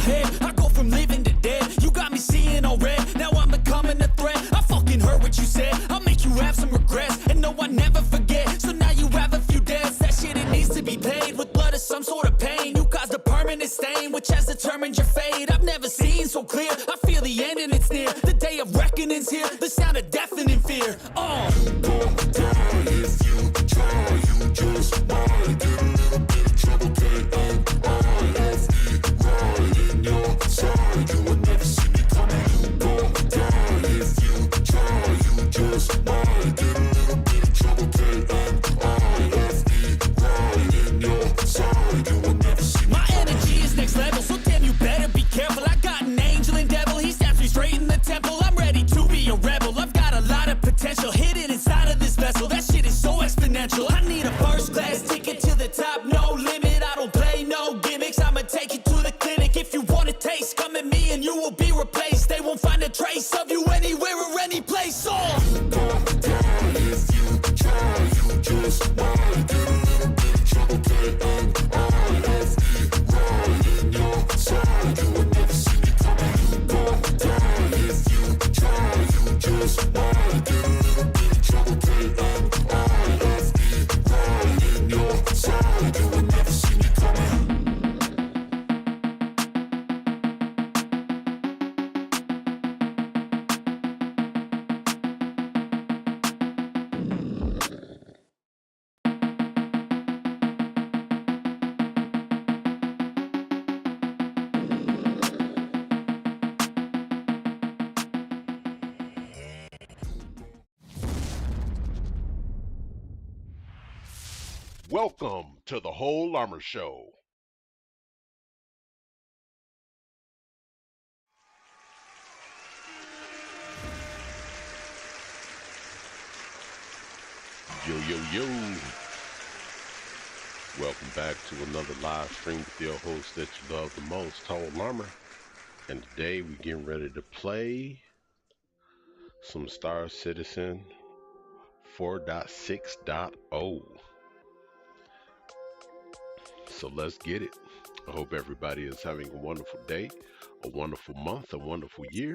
head. I go from living to dead. You got me seeing all red. Now I'm becoming a threat. I fucking heard what you said. I'll make you have some regrets. And no, I never forget. So now you have a few debts. That shit, it needs to be paid with blood or some sort of pain. You caused a permanent stain, which has determined your fate. I've never seen so clear. I feel the end and it's near. The day of reckoning's here. The sound of deafening fear. You won't die if you try. You just might get a little bit of trouble. K-N-I-F-E, right in your side. You will never see me coming. You won't die if you try. You just might get a little bit of trouble. K-N-I-F-E, right in your side. You will never see me My coming. energy is next level, so damn you better be careful. I got an angel and devil, he snaps me straight in the temple. I'm ready to be a rebel, I've got a lot of potential hidden inside of this vessel. That shit is so exponential. I need a first class ticket to the top, no limit. I don't play no gimmicks, I'ma take you to the clinic. If you want a taste, come at me and you will be replaced. They won't find a trace of you anywhere or any place. You won't die if you try. You just might get a little bit of trouble. K-N-I-F-E, right in your side. You will never see me coming. You won't die if you try. You just might get a little bit of trouble. K-N-I-F-E, right in your side. You will never see me coming. Welcome to the Whole Armor Show. Yo, yo, yo. Welcome back to another live stream with your host that you love the most, Whole Armor. And today we're getting ready to play some Star Citizen 4.6.0. So let's get it. I hope everybody is having a wonderful day, a wonderful month, a wonderful year,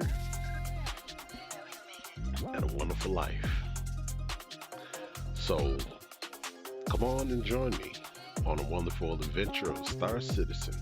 and a wonderful life. So come on and join me on a wonderful adventure of Star Citizen.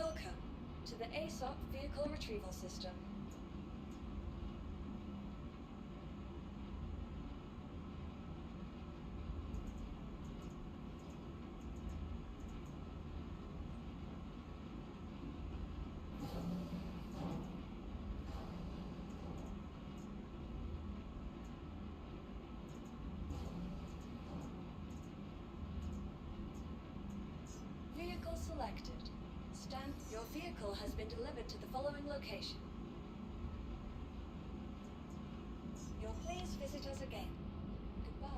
Welcome to the ASOP Vehicle Retrieval System. Vehicle selected. Stamp, your vehicle has been delivered to the following location. You'll please visit us again. Goodbye.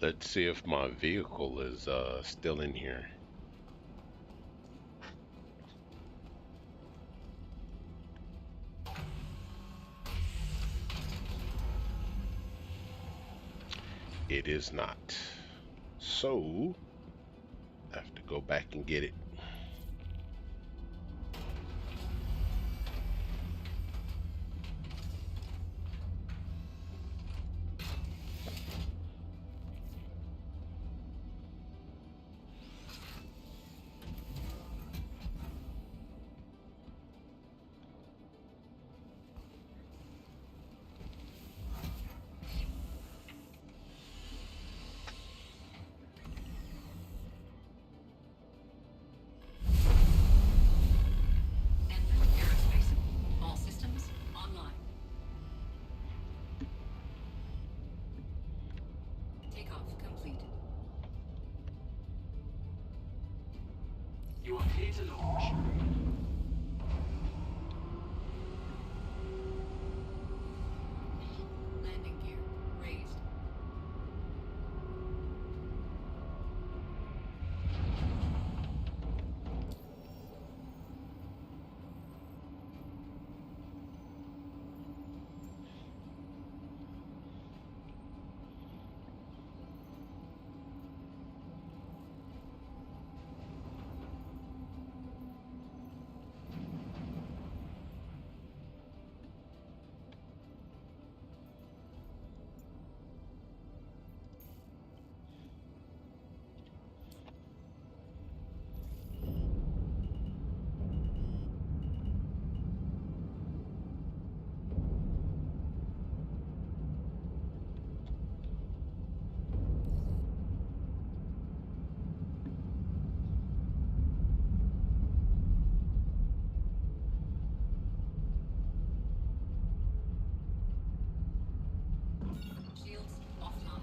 Let's see if my vehicle is still in here. It is not. So I have to go back and get it. You are clear to launch. Landing gear raised. Shields offline.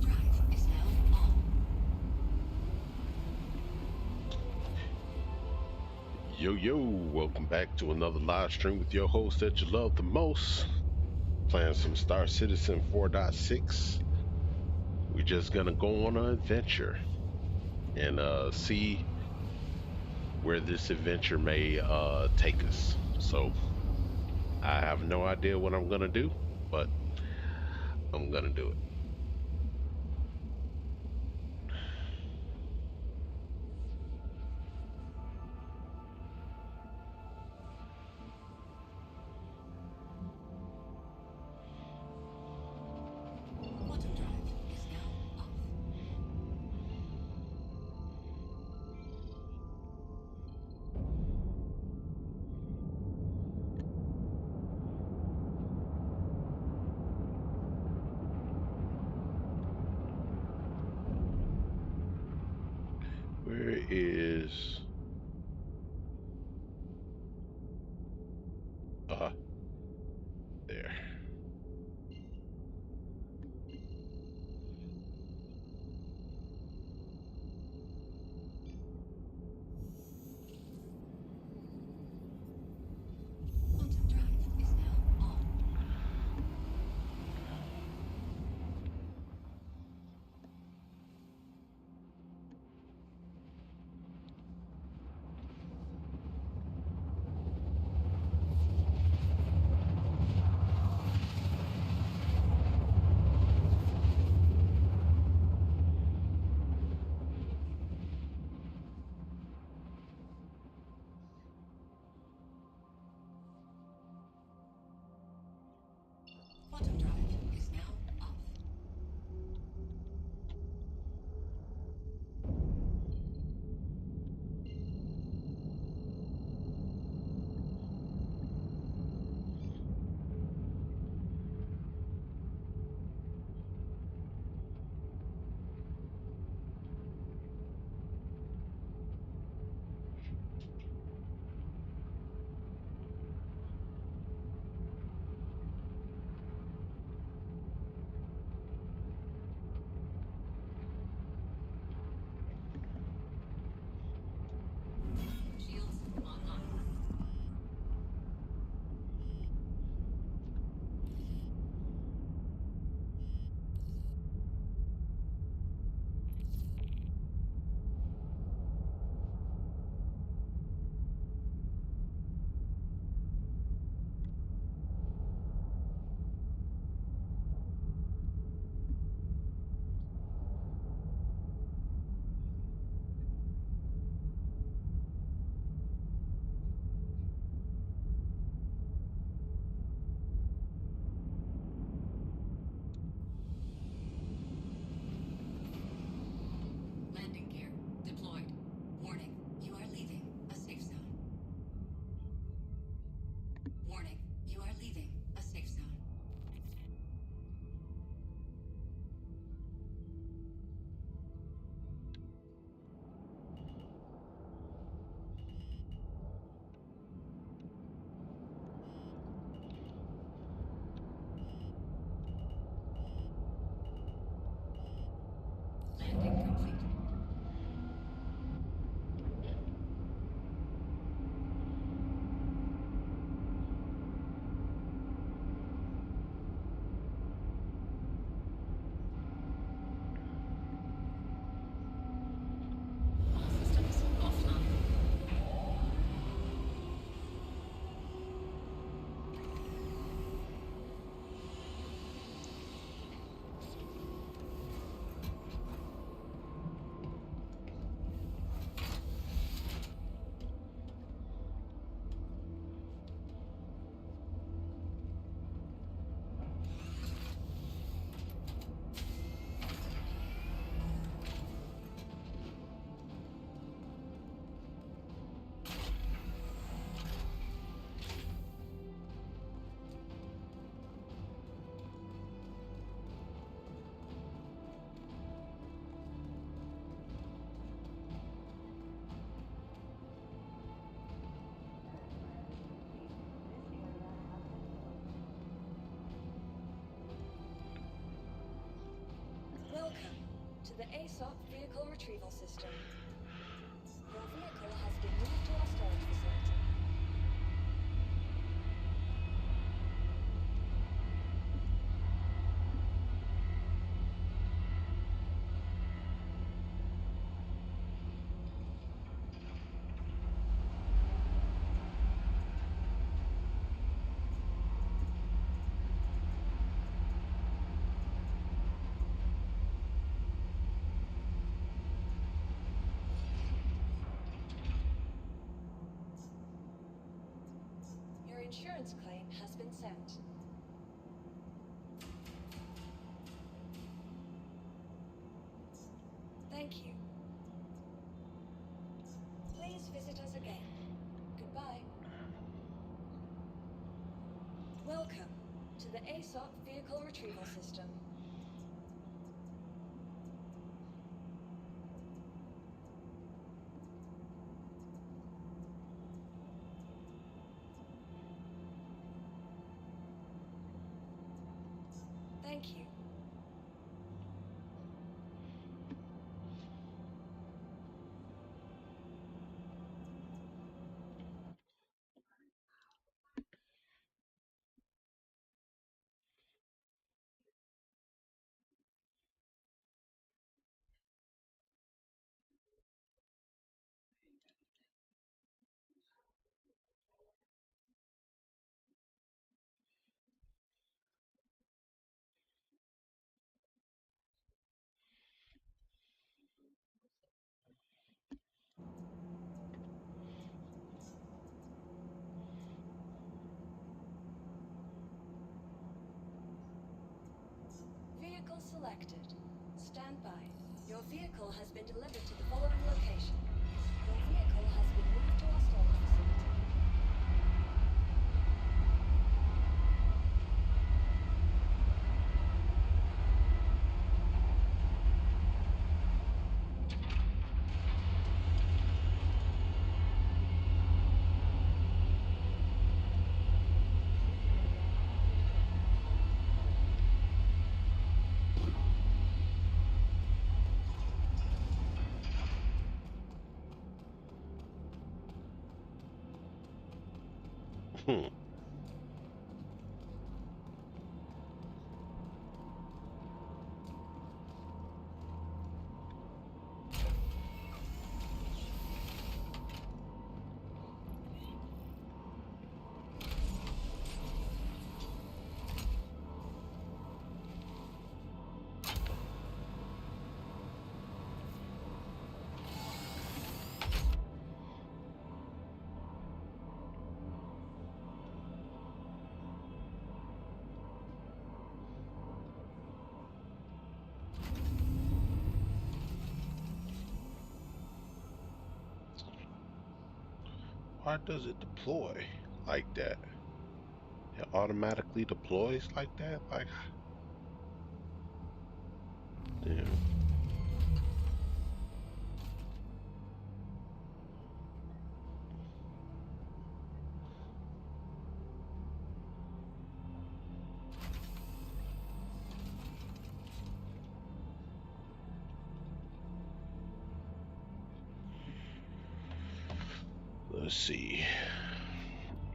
Drive is now on. Yo, welcome back to another live stream with your host that you love the most. Playing some Star Citizen 4.6. We're just gonna go on an adventure and see where this adventure may take us. So I have no idea what I'm gonna do, but I'm gonna do it. Quantum drive is now off. Where is there? Quantum drive is now on. the ASOP vehicle retrieval system. Your vehicle has been moved to our storage facility. Your insurance claim has been sent. Thank you. Please visit us again. Goodbye. Welcome to the ASOP vehicle retrieval system. Thank you. Vehicle selected. Stand by. Your vehicle has been delivered to the following location. Your vehicle has been moved to our storage facility. Hmm. Why does it deploy like that? It automatically deploys like that? Like, damn. Let's see.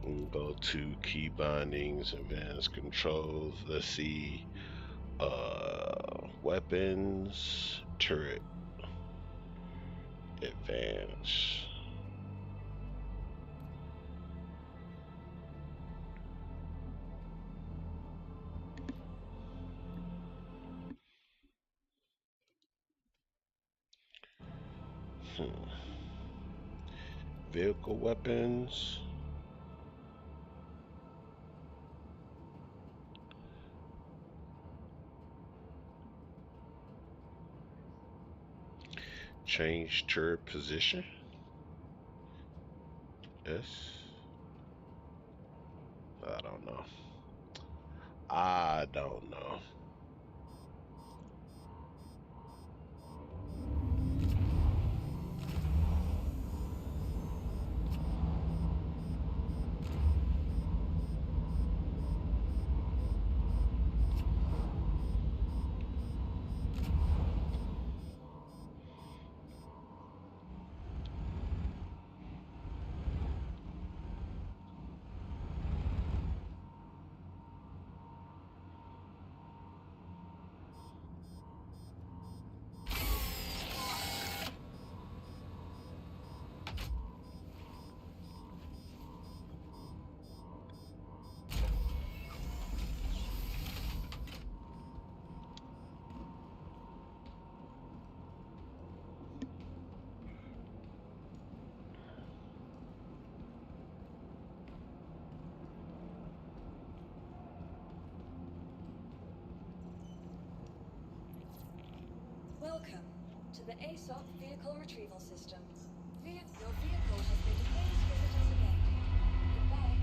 We'll go to key bindings, advanced controls. Let's see. Weapons, turret, advance. Vehicle weapons. Change turret position. Yes. I don't know. I don't know. Welcome to the ASOP Vehicle Retrieval System. Your vehicle has been today's visitors again. Goodbye.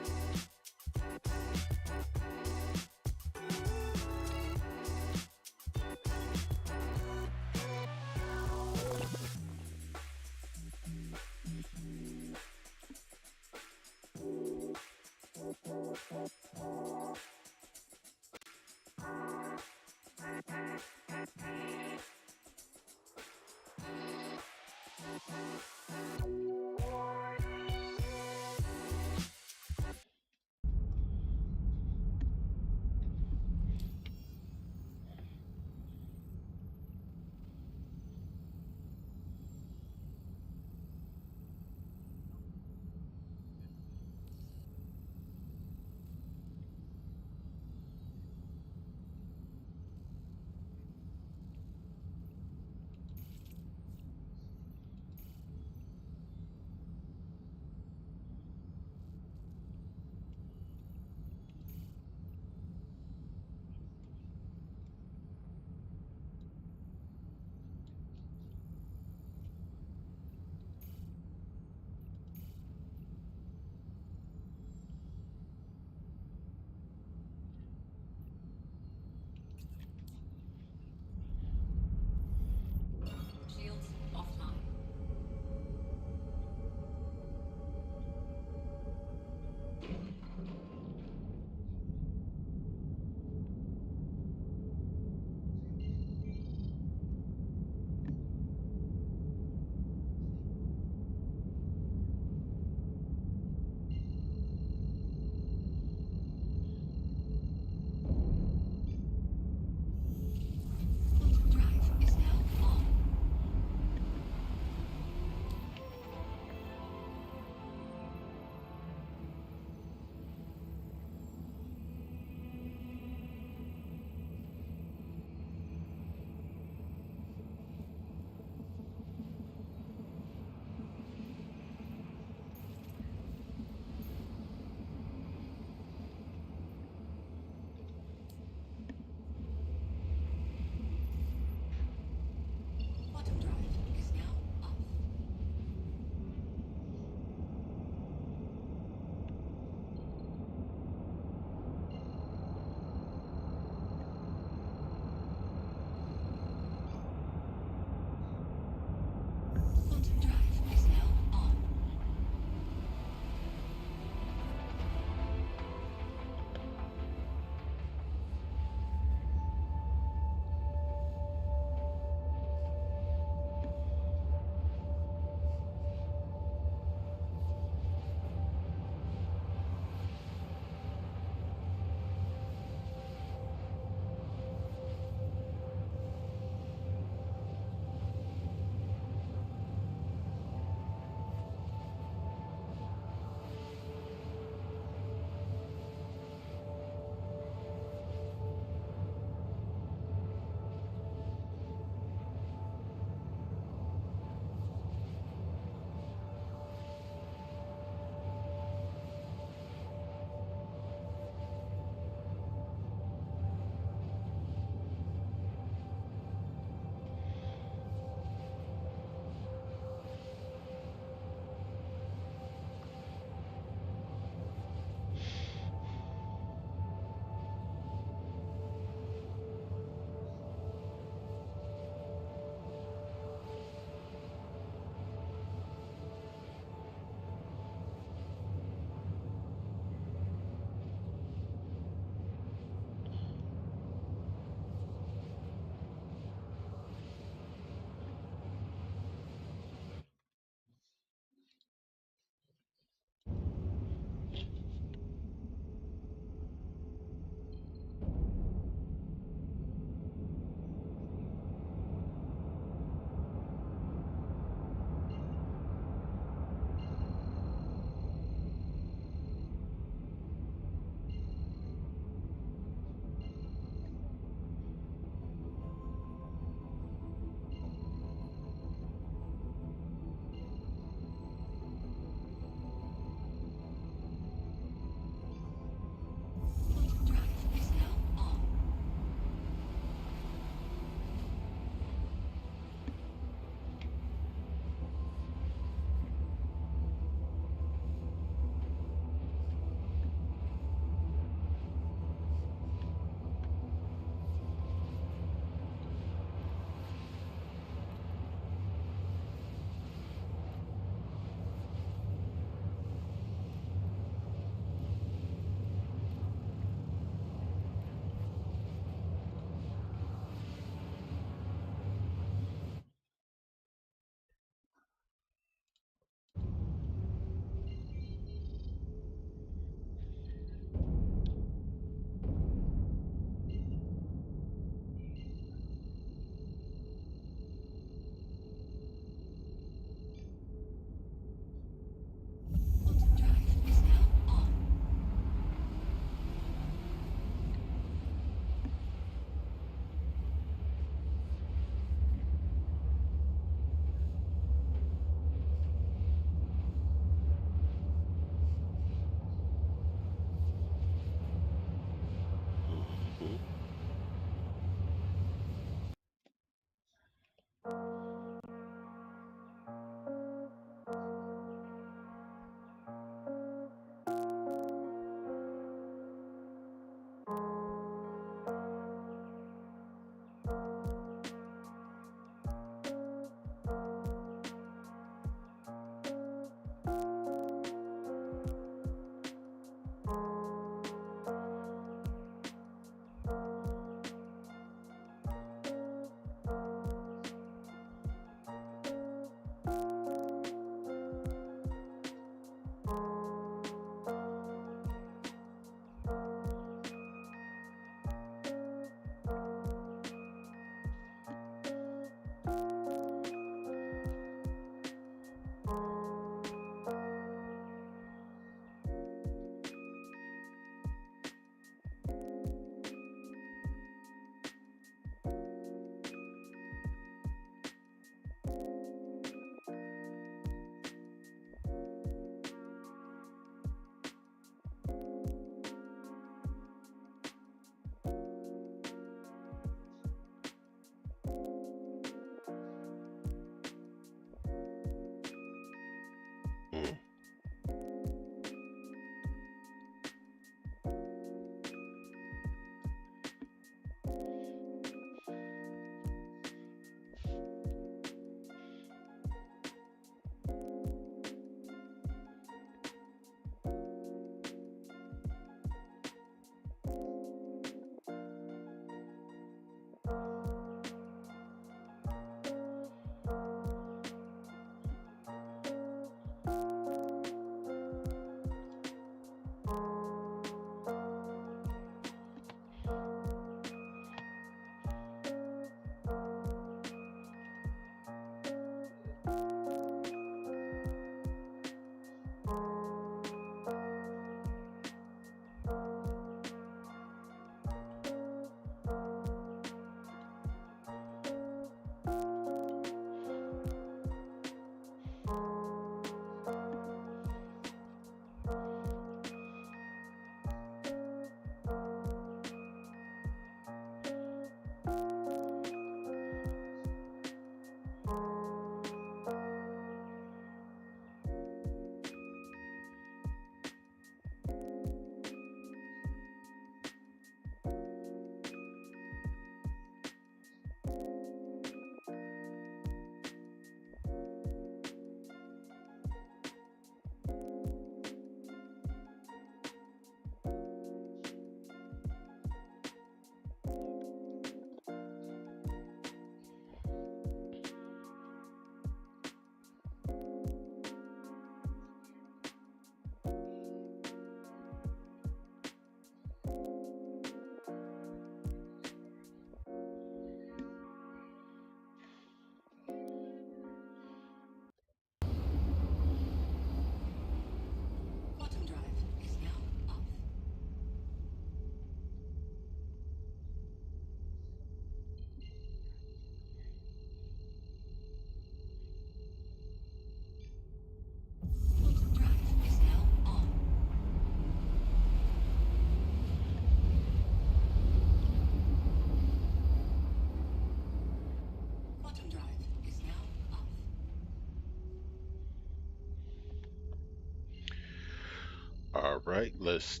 right, let's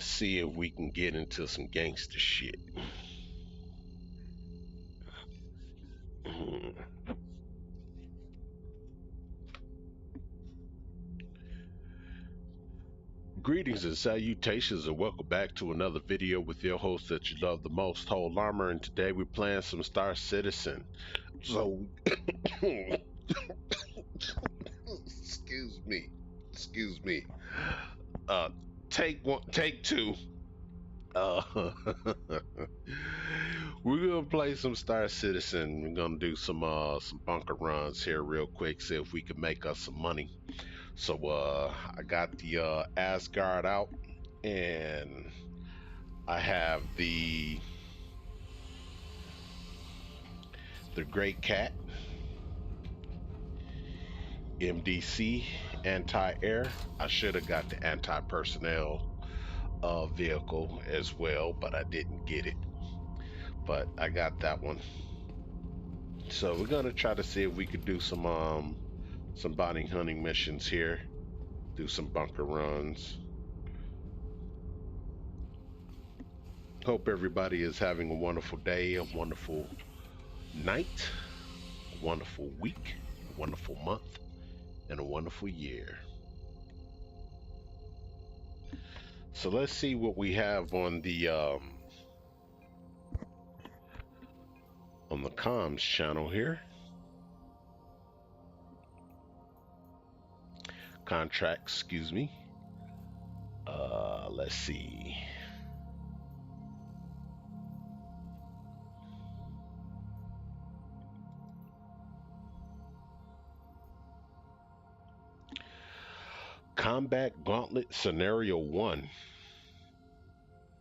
see if we can get into some gangster shit. Mhm. Greetings and salutations, and welcome back to another video with your host that you love the most, Whole Armor, and today we're playing some Star Citizen. So, excuse me. Uh, take one, take two. Uh, we're gonna play some Star Citizen. We're gonna do some bunker runs here real quick, see if we can make us some money. So I got the Asgard out, and I have the Great Cat, MDC, anti-air. I should have got the anti-personnel vehicle as well, but I didn't get it. But I got that one. So we're gonna try to see if we could do some bounty hunting missions here, do some bunker runs. Hope everybody is having a wonderful day, a wonderful night, a wonderful week, a wonderful month, and a wonderful year. So let's see what we have on the comms channel here. Contracts, excuse me. Let's see. Combat Gauntlet Scenario 1.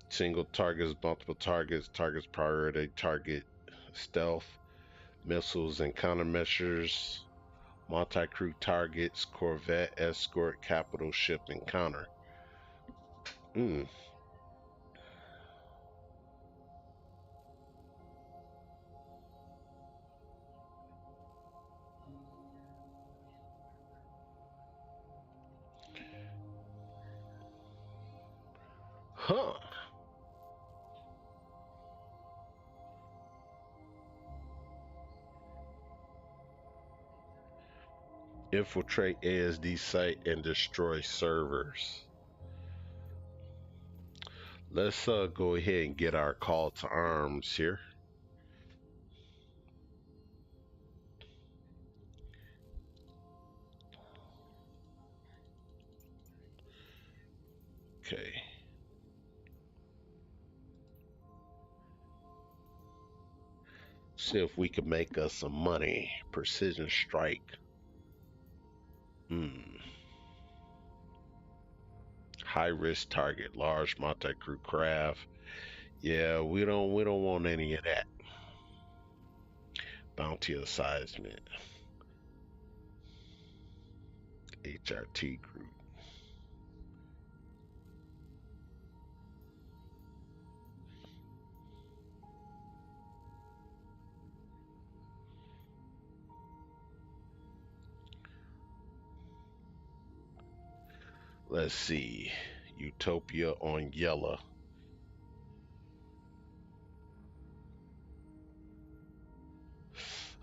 Single targets, multiple targets, targets priority, target stealth, missiles and countermeasures, multi-crew targets, corvette, escort, capital ship encounter. Huh. Infiltrate ASD site and destroy servers. Let's go ahead and get our call to arms here. Okay. See if we can make us some money. Precision strike. High risk target, large multi-crew craft. Yeah, we don't want any of that. Bounty assignment. HRT group. Let's see. Utopia on yellow.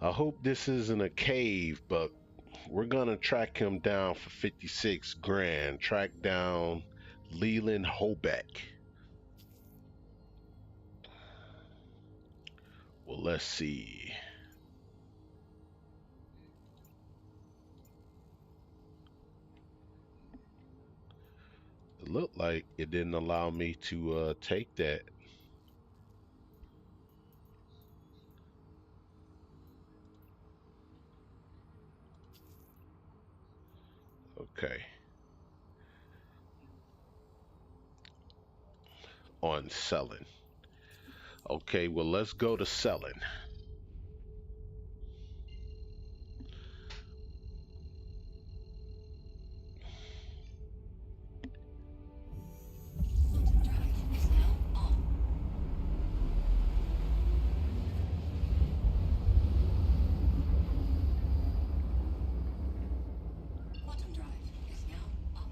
I hope this isn't a cave, but we're gonna track him down for 56 grand. Track down Leland Hoback. Well, let's see. It looked like it didn't allow me to take that. Okay. On selling. Okay, well, let's go to selling. Quantum drive is now on. Quantum drive is now off.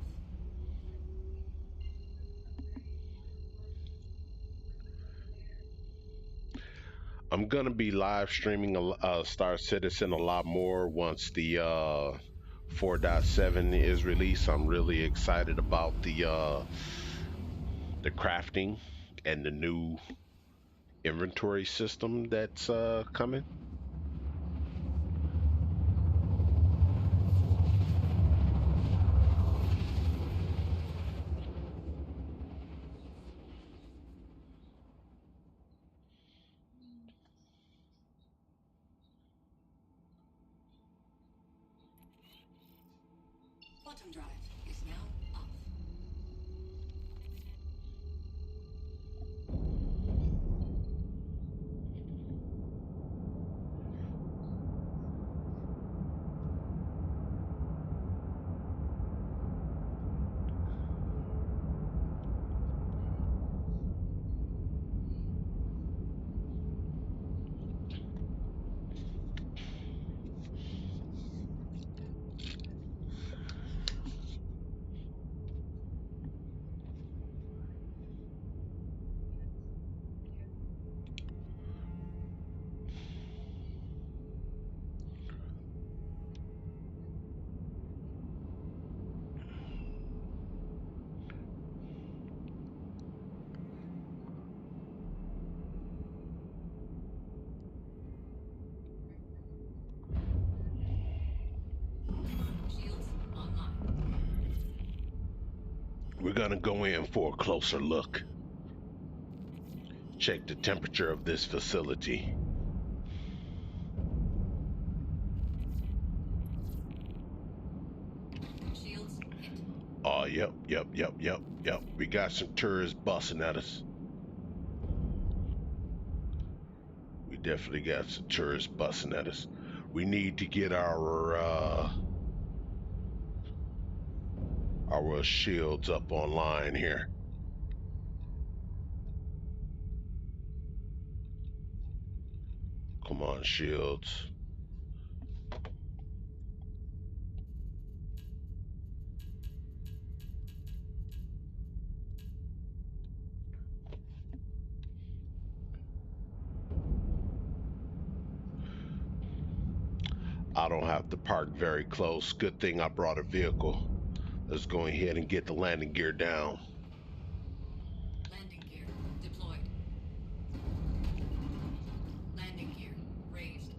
I'm gonna be live streaming Star Citizen a lot more once the 4.7 is released. I'm really excited about the crafting and the new inventory system that's coming. Quantum drive is now off. Shields online. We're gonna go in for a closer look. Check the temperature of this facility. Shields hit. Oh, yep. We got some tourists busting at us. We definitely got some tourists busting at us. We need to get our shields up online here. Come on, shields. I don't have to park very close. Good thing I brought a vehicle. Let's go ahead and get the landing gear down. Landing gear deployed. Landing gear raised.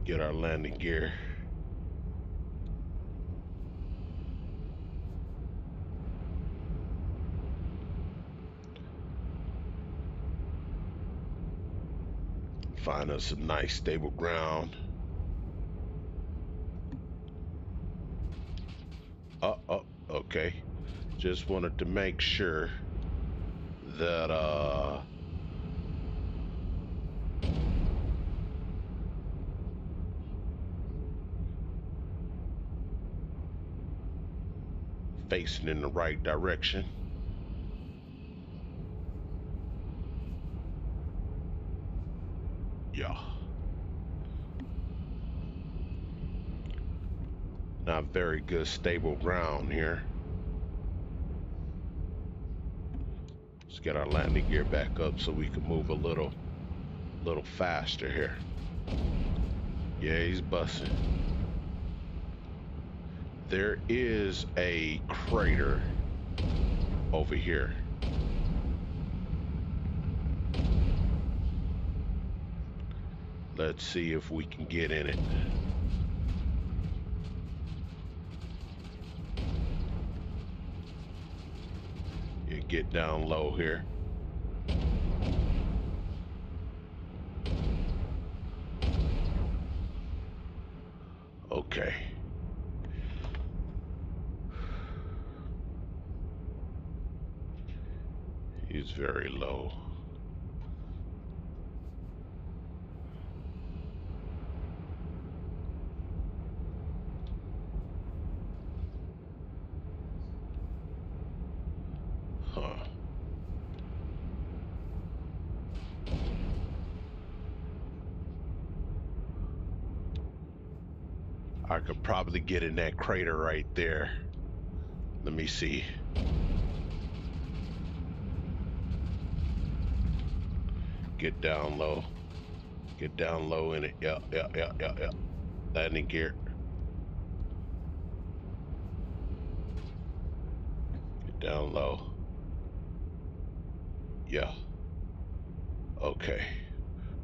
Get our landing gear. Find us some nice stable ground. Oh, okay. Just wanted to make sure that facing in the right direction. Yeah. Not very good stable ground here. Let's get our landing gear back up so we can move a little faster here. Yeah, he's busting. There is a crater over here. Let's see if we can get in it. You get down low here. Okay. He's very low. Huh. I could probably get in that crater right there. Let me see. Get down low. Get down low in it. Yeah. Landing gear. Get down low. Yeah. Okay.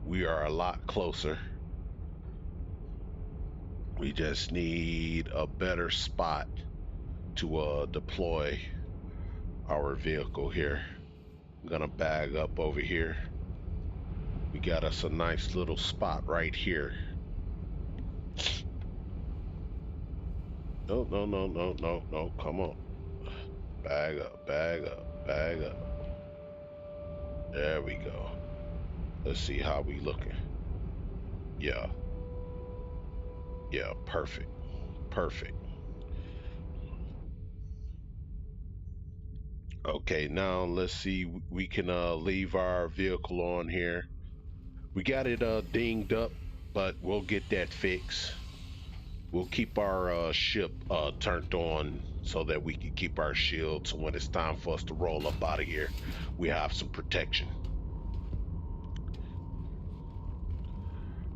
We are a lot closer. We just need a better spot to deploy our vehicle here. I'm gonna bag up over here. We got us a nice little spot right here. No, come on. Bag up, bag up, bag up. There we go. Let's see how we looking. Yeah. Yeah, perfect. Perfect. Okay, now let's see. We can leave our vehicle on here. We got it dinged up, but we'll get that fixed. We'll keep our ship turned on so that we can keep our shield. So when it's time for us to roll up out of here, we have some protection.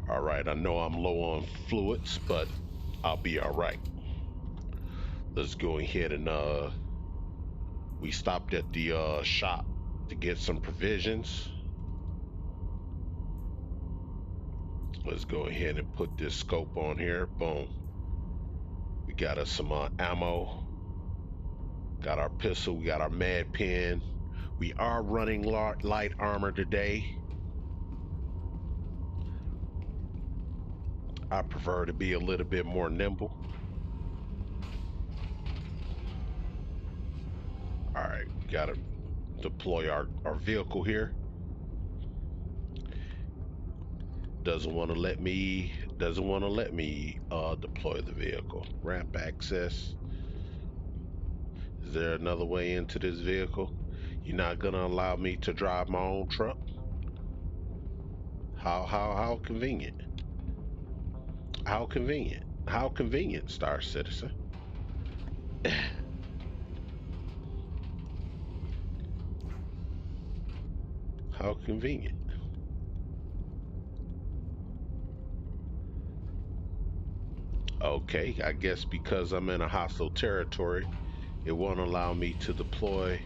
All right, I know I'm low on fluids, but I'll be all right. Let's go ahead and we stopped at the shop to get some provisions. Let's go ahead and put this scope on here. Boom. We got us some ammo. Got our pistol. We got our med pen. We are running light armor today. I prefer to be a little bit more nimble. All right, gotta deploy our vehicle here. Doesn't want to let me deploy the vehicle. Ramp access. Is there another way into this vehicle? You're not gonna allow me to drive my own truck? How convenient. How convenient. How convenient, Star Citizen. How convenient. Okay, I guess because I'm in a hostile territory, it won't allow me to deploy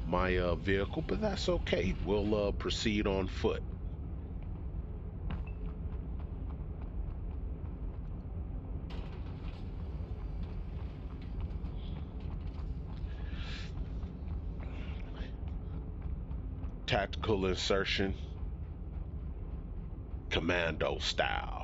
my vehicle, but that's okay. We'll proceed on foot. Tactical insertion, commando style.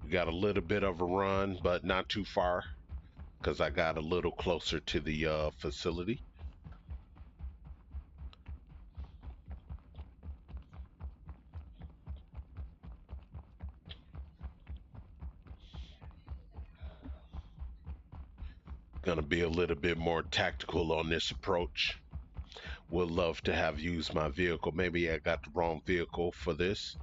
We got a little bit of a run, but not too far because I got a little closer to the facility. Gonna be a little bit more tactical on this approach. Would love to have used my vehicle. Maybe I got the wrong vehicle for this.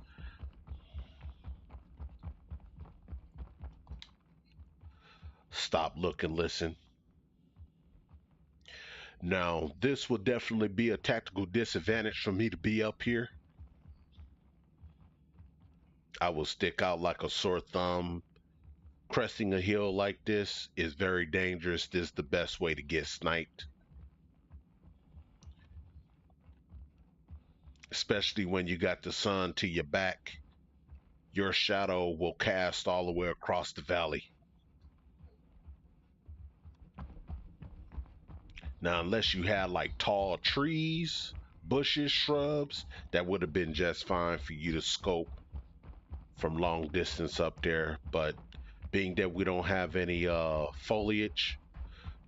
Stop, look, and listen. Now, this will definitely be a tactical disadvantage for me to be up here. I will stick out like a sore thumb. Cresting a hill like this is very dangerous. This is the best way to get sniped. Especially when you got the sun to your back. Your shadow will cast all the way across the valley. Now, unless you had like tall trees, bushes, shrubs, that would have been just fine for you to scope from long distance up there. But being that we don't have any foliage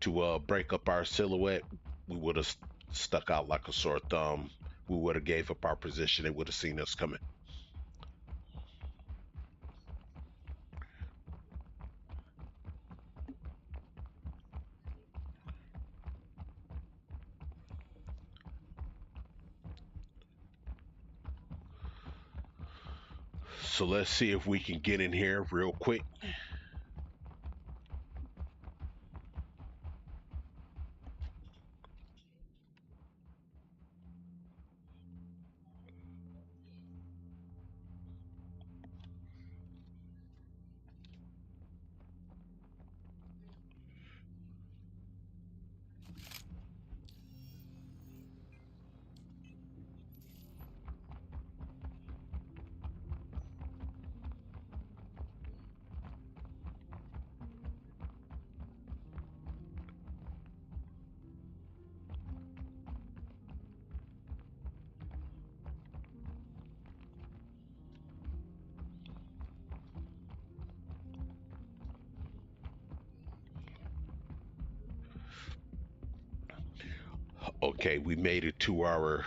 to break up our silhouette, we would have stuck out like a sore thumb. We would have gave up our position. They would have seen us coming. So let's see if we can get in here real quick. Okay, we made it to our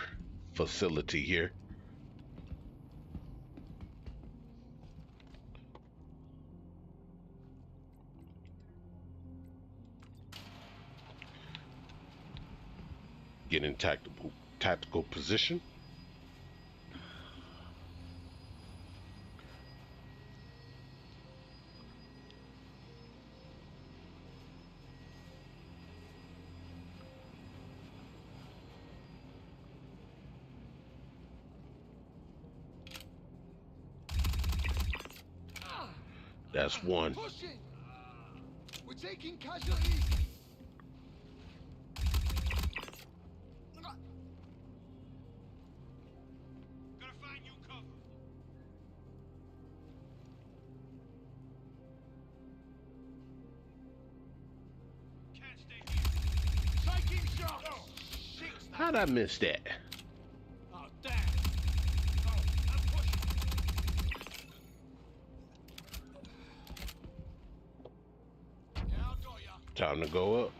facility here. Get in tactical position. That's one. Pushing! We're taking casualties! Gotta find you cover. Can't stay here. Taking shots! How'd I miss that? Oh, damn. Oh, I'm pushing. Yeah, I got ya. Time to go up.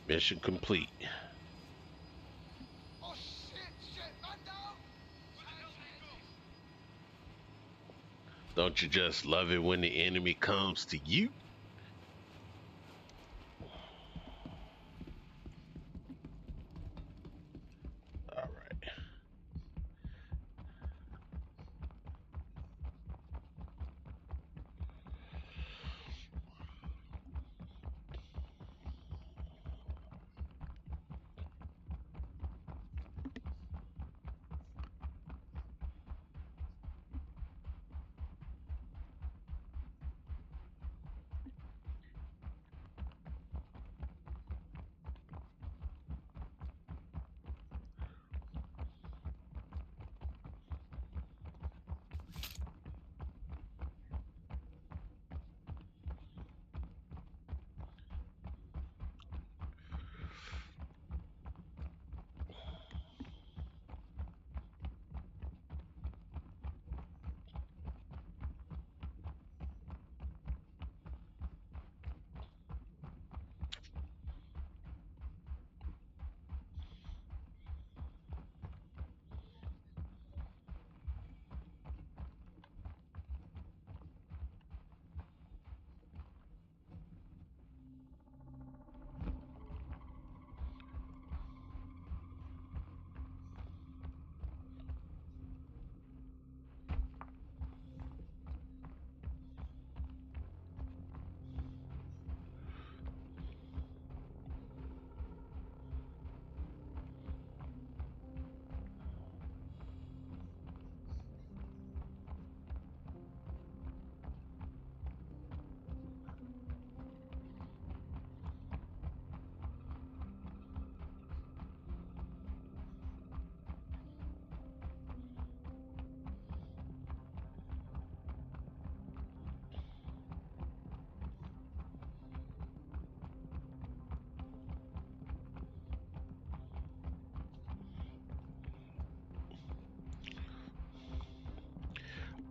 Mission complete. Oh shit, man down! Where the hell did he go? Don't you just love it when the enemy comes to you? All right.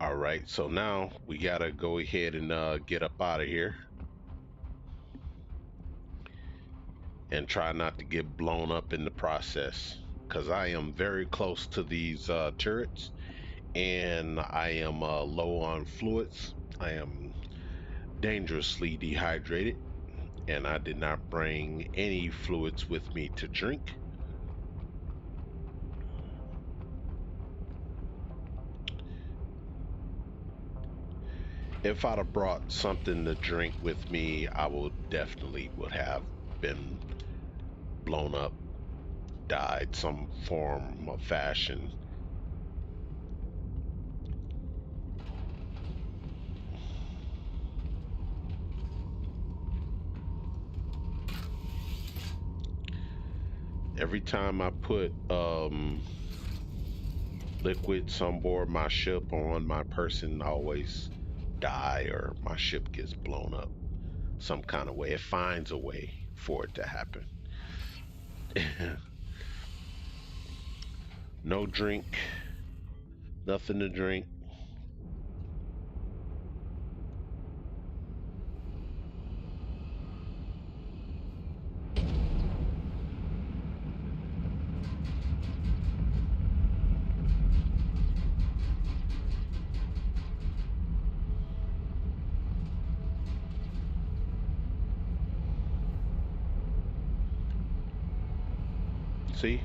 All right, so now we gotta go ahead and get up out of here and try not to get blown up in the process, because I am very close to these turrets and I am low on fluids. I am dangerously dehydrated and I did not bring any fluids with me to drink. If I'd have brought something to drink with me, I would definitely would have been blown up, died some form of fashion. Every time I put liquids on board my ship or on my person, I always die or my ship gets blown up some kind of way. It finds a way for it to happen. No drink, nothing to drink. See,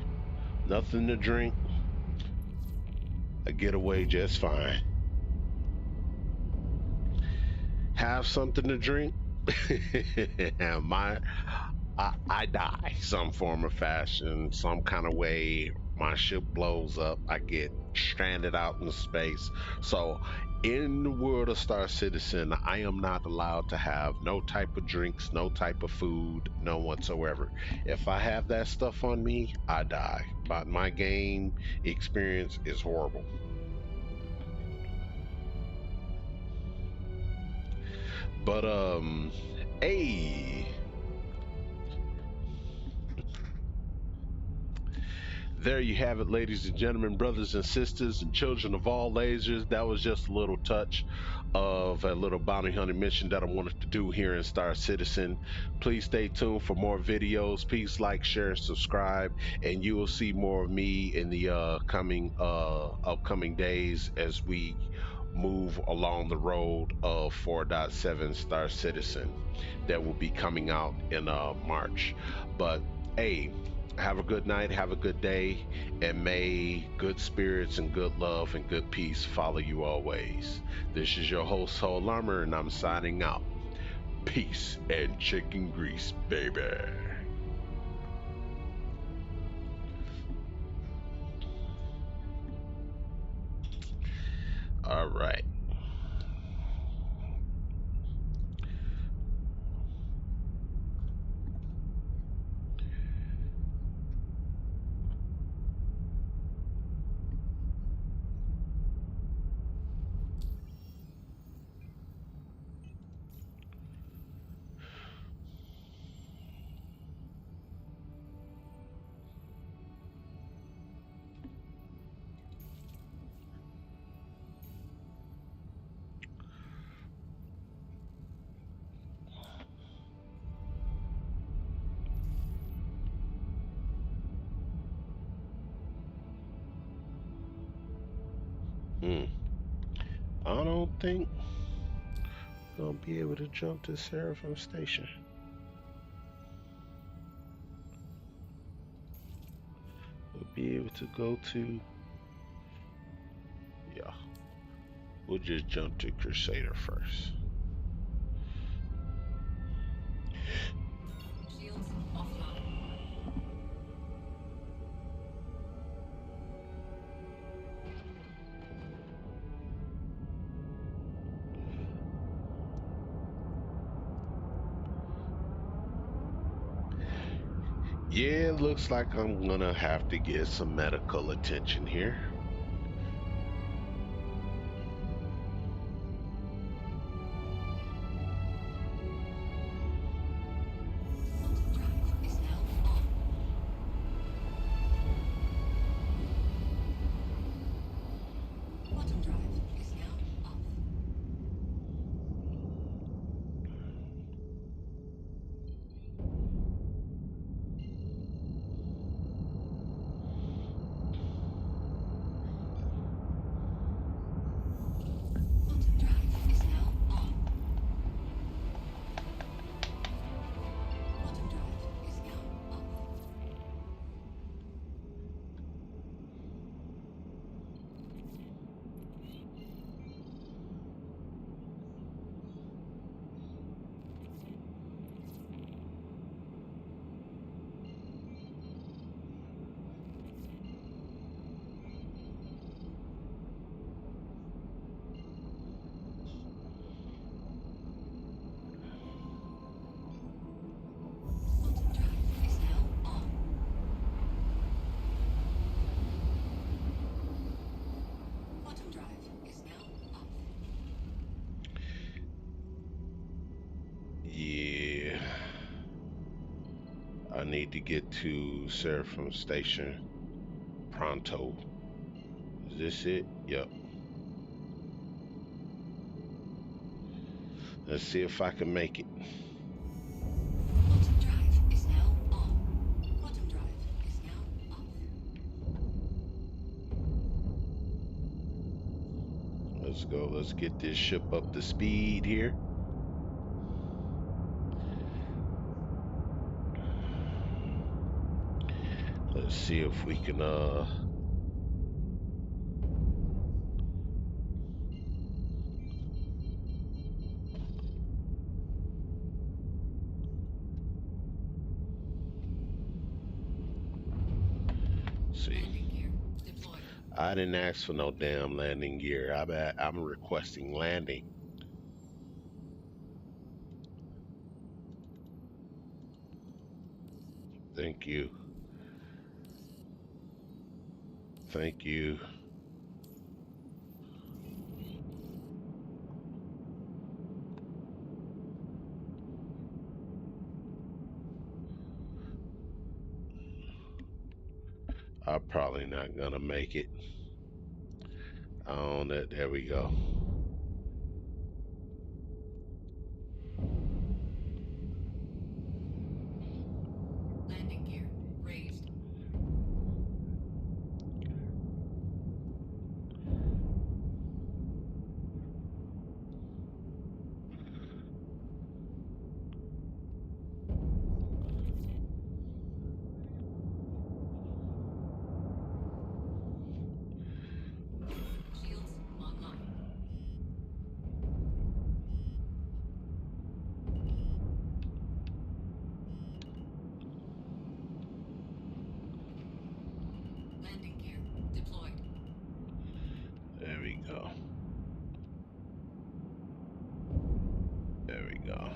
nothing to drink. I get away just fine. Have something to drink. my I die some form of fashion, some kind of way. My ship blows up. I get stranded out in space. So, in the world of Star Citizen, I am not allowed to have no type of drinks, no type of food, no whatsoever. If I have that stuff on me, I die. But my game experience is horrible. But hey, there you have it, ladies and gentlemen, brothers and sisters, and children of all ages. That was just a little touch of a little bounty hunting mission that I wanted to do here in Star Citizen. Please stay tuned for more videos. Please like, share, and subscribe, and you will see more of me in the coming upcoming days as we move along the road of 4.7 Star Citizen that will be coming out in March. But hey, have a good night, have a good day, and may good spirits and good love and good peace follow you always. This is your host, Soul Armor, and I'm signing out. Peace and chicken grease, baby. All right. Hmm. I don't think I'll be able to jump to Seraphim Station. We'll be able to go to, yeah, we'll just jump to Crusader first. Shields offline. Yeah, it looks like I'm gonna have to get some medical attention here. Quantum drive is now on. Quantum drive is now off. need to get to Seraphim Station pronto. Is this it? Yep. Let's see if I can make it. Quantum drive is now on. Quantum drive is now off. Let's go. Let's get this ship up to speed here. Let's see if we can see. Landing gear deployed. I didn't ask for no damn landing gear. I'm requesting landing. Thank you. Thank you. I'm probably not gonna make it. On that, there we go. Landing gear raised. Shields online. Landing gear deployed. There we go. There we go.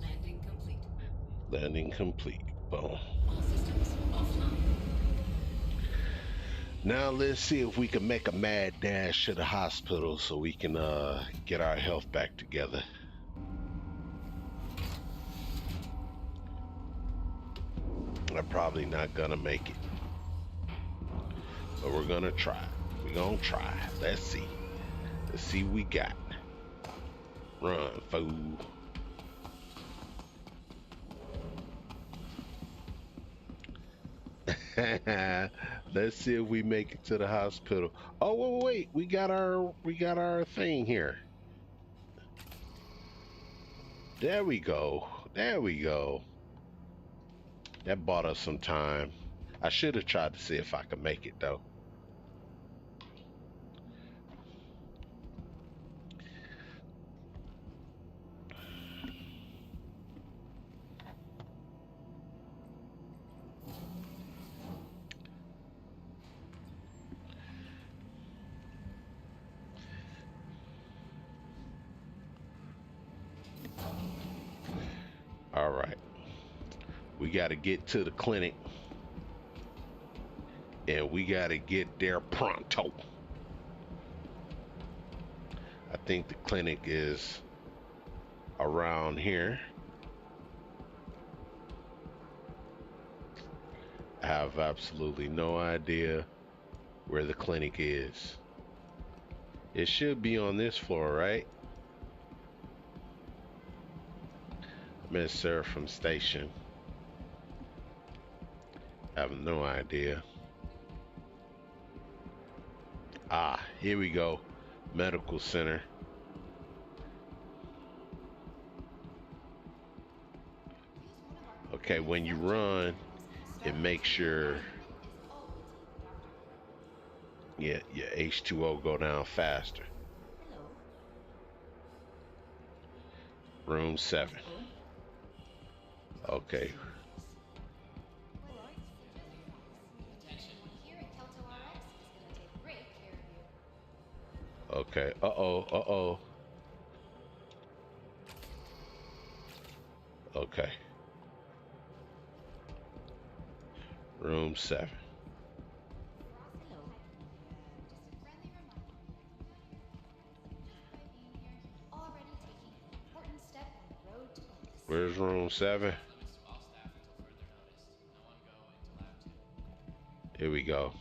Landing complete. Landing complete. Boom. All systems offline. Now let's see if we can make a mad dash to the hospital so we can get our health back together. I'm probably not gonna make it, but we're gonna try. We're gonna try. Let's see. Let's see what we got. Run, fool. Let's see if we make it to the hospital. Oh wait, we got our thing here. There we go. There we go. That bought us some time. I should have tried to see if I could make it though. All right. We got to get to the clinic. And we got to get there pronto. I think the clinic is around here. I have absolutely no idea where the clinic is. It should be on this floor, right? I'm at Seraphim Station. I have no idea. Ah, here we go. Medical center. Okay, when you run, it makes your your H2O go down faster. Room 7. Okay. Okay. Uh-oh. Okay. Room 7. Where's room 7? Here we go.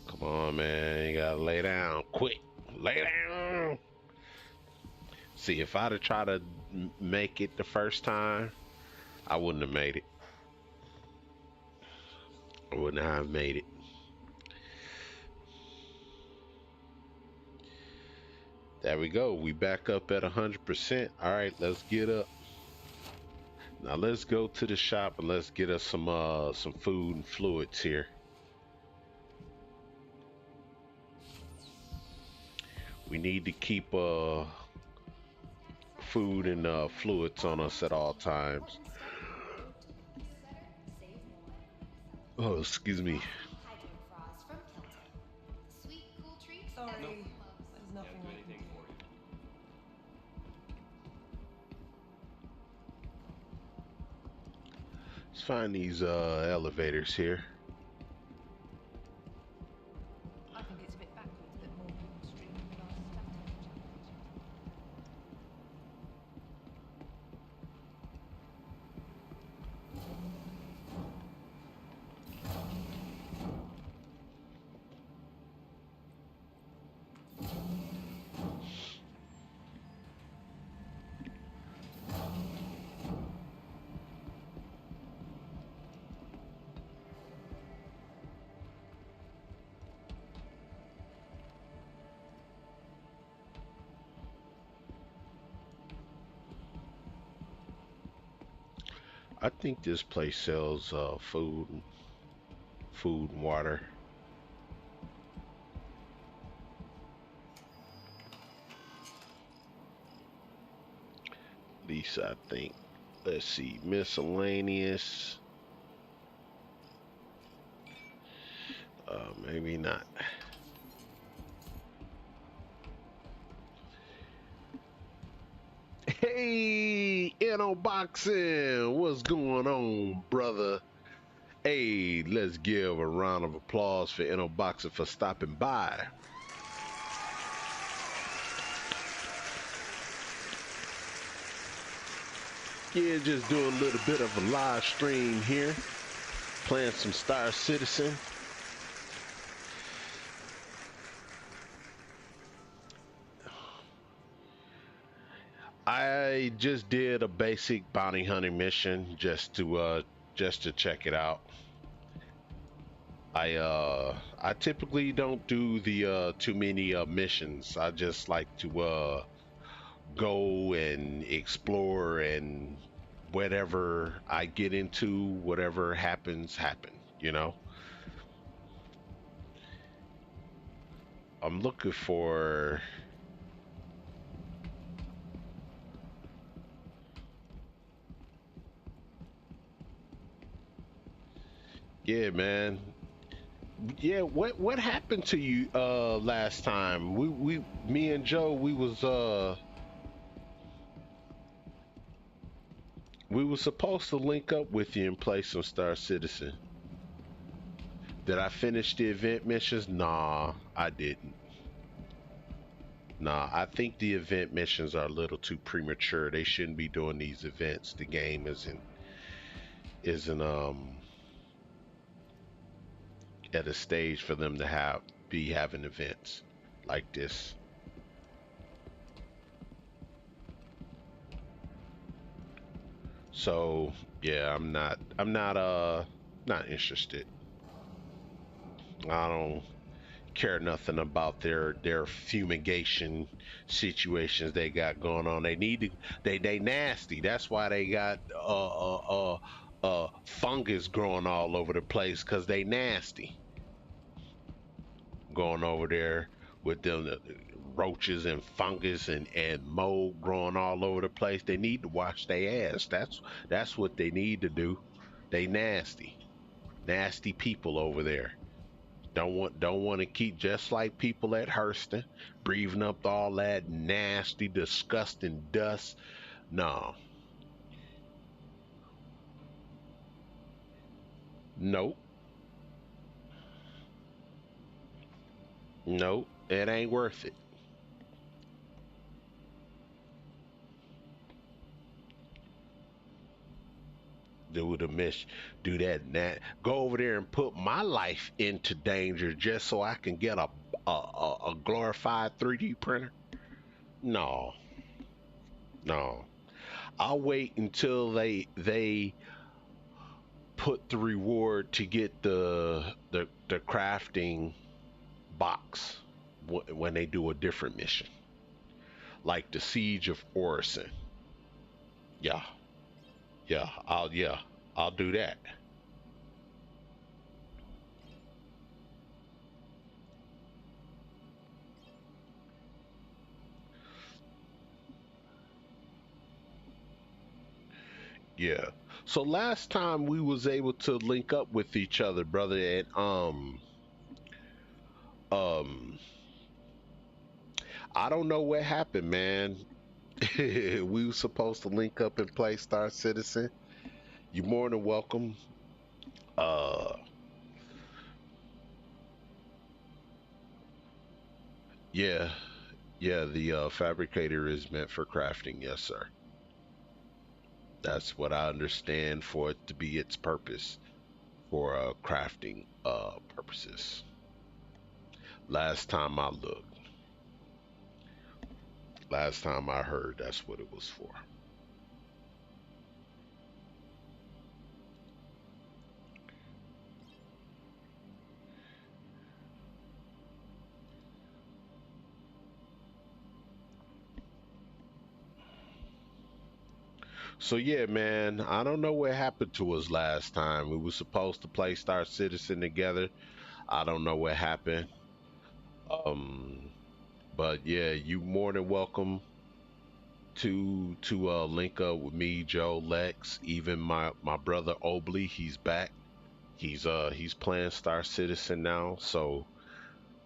Come on, man. You gotta lay down. Quick. Lay down. See, if I'd have tried to make it the first time, I wouldn't have made it. I wouldn't have made it. There we go. We back up at 100%. All right, let's get up. Now let's go to the shop and let's get us some food and fluids here. We need to keep food and fluids on us at all times. Oh, excuse me. Sorry. Nope. There's nothing I can do. Let's find these elevators here. I think it's a bit backwards that more people stream the last stuff I think this place sells food and water. At least I think. Let's see, miscellaneous. Maybe not. Hey, Boxing, what's going on, brother? Hey, let's give a round of applause for Boxing for stopping by. Yeah, just doing a little bit of a live stream here, playing some Star Citizen. I just did a basic bounty hunting mission just to check it out. I typically don't do the too many missions. I just like to go and explore, and whatever I get into, whatever happens, you know. I'm looking for yeah, man. Yeah, what happened to you last time? Me and Joe, we was supposed to link up with you and play some Star Citizen. Did I finish the event missions? Nah, I didn't. Nah, I think the event missions are a little too premature. They shouldn't be doing these events. The game isn't at a stage for them to be having events like this. So yeah, I'm not interested. I don't care nothing about their fumigation situations they got going on. They need to they nasty. That's why they got fungus growing all over the place, because they nasty. Going over there with them roaches and fungus and mold growing all over the place. They need to wash their ass. That's what they need to do. They nasty people over there. Don't want to keep, just like people at Hurston, breathing up all that nasty, disgusting dust. No. Nope. Nope. It ain't worth it. do the mission, do that and that. Go over there and put my life into danger just so I can get a glorified 3D printer? No, no. I'll wait until they put the reward to get the crafting box when they do a different mission, like the Siege of Orison. Yeah, I'll do that. Yeah. So last time we was able to link up with each other, brother, and um I don't know what happened, man. We were supposed to link up and play Star Citizen. You're more than welcome. Uh yeah, yeah, the fabricator is meant for crafting, yes sir. That's what I understand for it to be its purpose for crafting purposes. Last time I looked, last time I heard, that's what it was for. So yeah, man, I don't know what happened to us last time. We were supposed to play Star Citizen together. I don't know what happened. Um, but yeah, you more than welcome to link up with me, Joe, Lex, even my brother Obley. He's back. He's playing Star Citizen now. So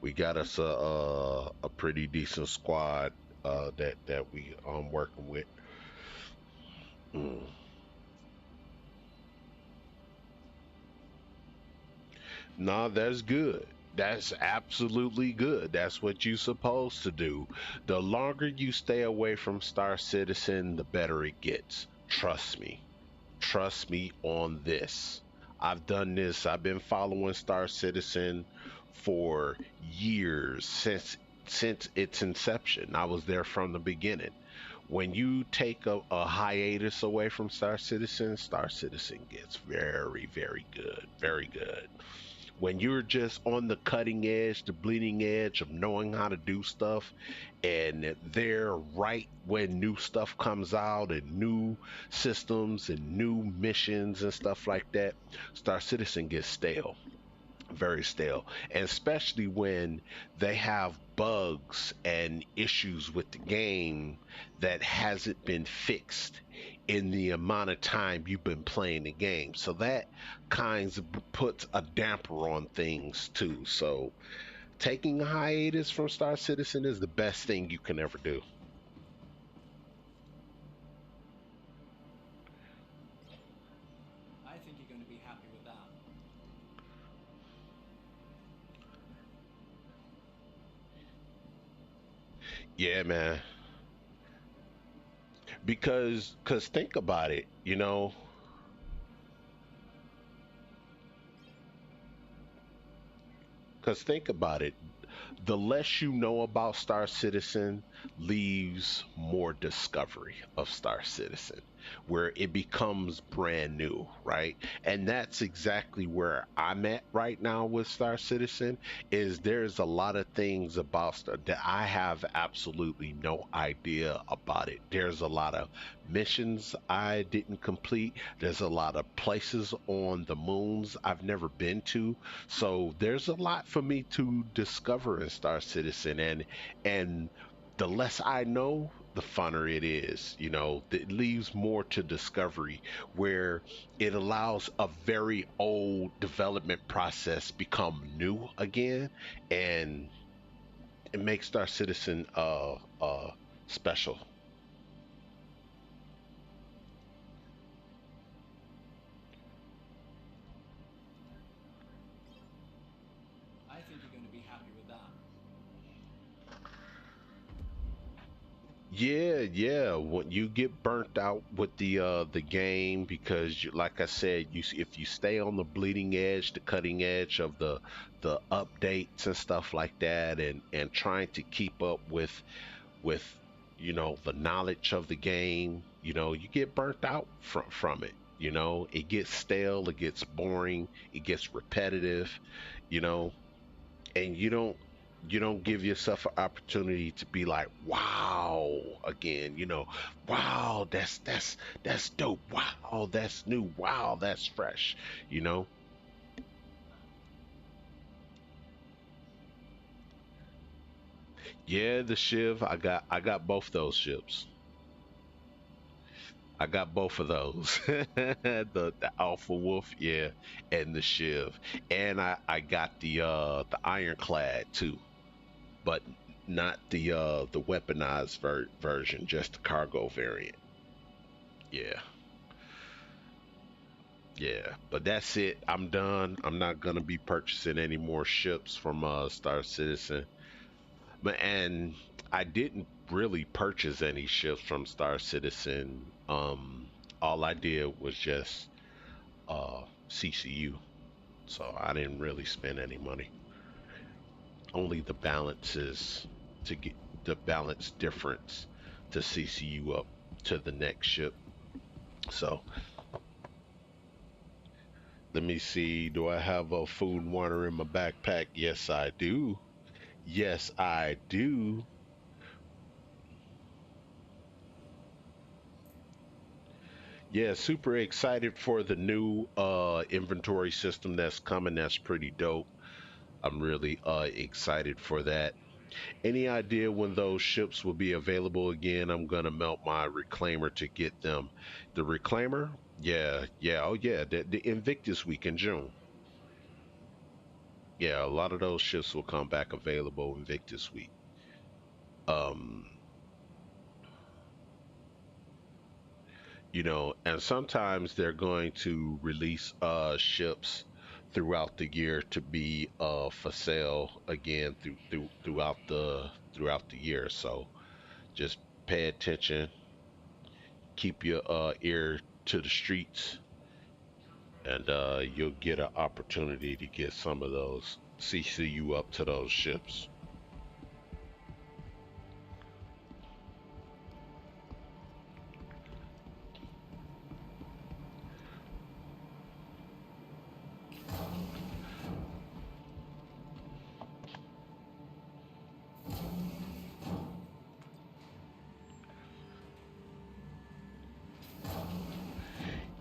we got us a pretty decent squad that we working with. Mm. No, that's good. That's absolutely good. That's what you're supposed to do. The longer you stay away from Star Citizen, the better it gets. Trust me. Trust me on this. I've done this. I've been following Star Citizen for years since its inception. I was there from the beginning. When you take a hiatus away from Star Citizen gets very, very good. Very good. When you're just on the cutting edge, the bleeding edge of knowing how to do stuff, and they're right when new stuff comes out and new systems and new missions and stuff like that, Star Citizen gets stale, very stale, and especially when they have bugs and issues with the game that hasn't been fixed in the amount of time you've been playing the game. So that kinds of puts a damper on things too. So taking a hiatus from Star Citizen is the best thing you can ever do. I think you're going to be happy with that. Yeah, man. Because think about it, you know, because think about it. The less you know about Star Citizen leaves more discovery of Star Citizen, where it becomes brand new, right? And that's exactly where I'm at right now with Star Citizen. Is there's a lot of things about Star that I have absolutely no idea about it. There's a lot of missions I didn't complete. There's a lot of places on the moons I've never been to, so there's a lot for me to discover in Star Citizen, and the less I know, the funner it is. You know, it leaves more to discovery, where it allows a very old development process become new again, and it makes Star Citizen special. I think you're going to be happy with that. Yeah. When you get burnt out with the game, because like I said, if you stay on the bleeding edge, the cutting edge of the updates and stuff like that, and trying to keep up with the knowledge of the game, you get burnt out from it. It gets stale, it gets boring, it gets repetitive, you know, and you don't give yourself an opportunity to be like, wow, again, wow, that's dope, wow, that's new, wow, that's fresh, you know. Yeah, the shiv, I got both those ships. I got both of those. The Alpha Wolf, yeah, and the Shiv. And I got the Ironclad too, but not the weaponized version, just the cargo variant. Yeah. Yeah. But that's it. I'm done. I'm not gonna be purchasing any more ships from Star Citizen. And I didn't really purchase any ships from Star Citizen. All I did was just CCU, so I didn't really spend any money. Only the balances to get the balance difference to CCU up to the next ship. So let me see. Do I have a food and water in my backpack? Yes, I do. Yes, I do. Yeah, super excited for the new inventory system that's coming. That's pretty dope. I'm really excited for that. Any idea when those ships will be available again? I'm gonna melt my reclaimer to get them. The reclaimer? Yeah, yeah, oh yeah, the Invictus week in June. Yeah, a lot of those ships will come back available Invictus week. Um, and sometimes they're going to release ships throughout the year to be for sale again throughout the year. So just pay attention, keep your ear to the streets, and you'll get an opportunity to get some of those CCU up to those ships.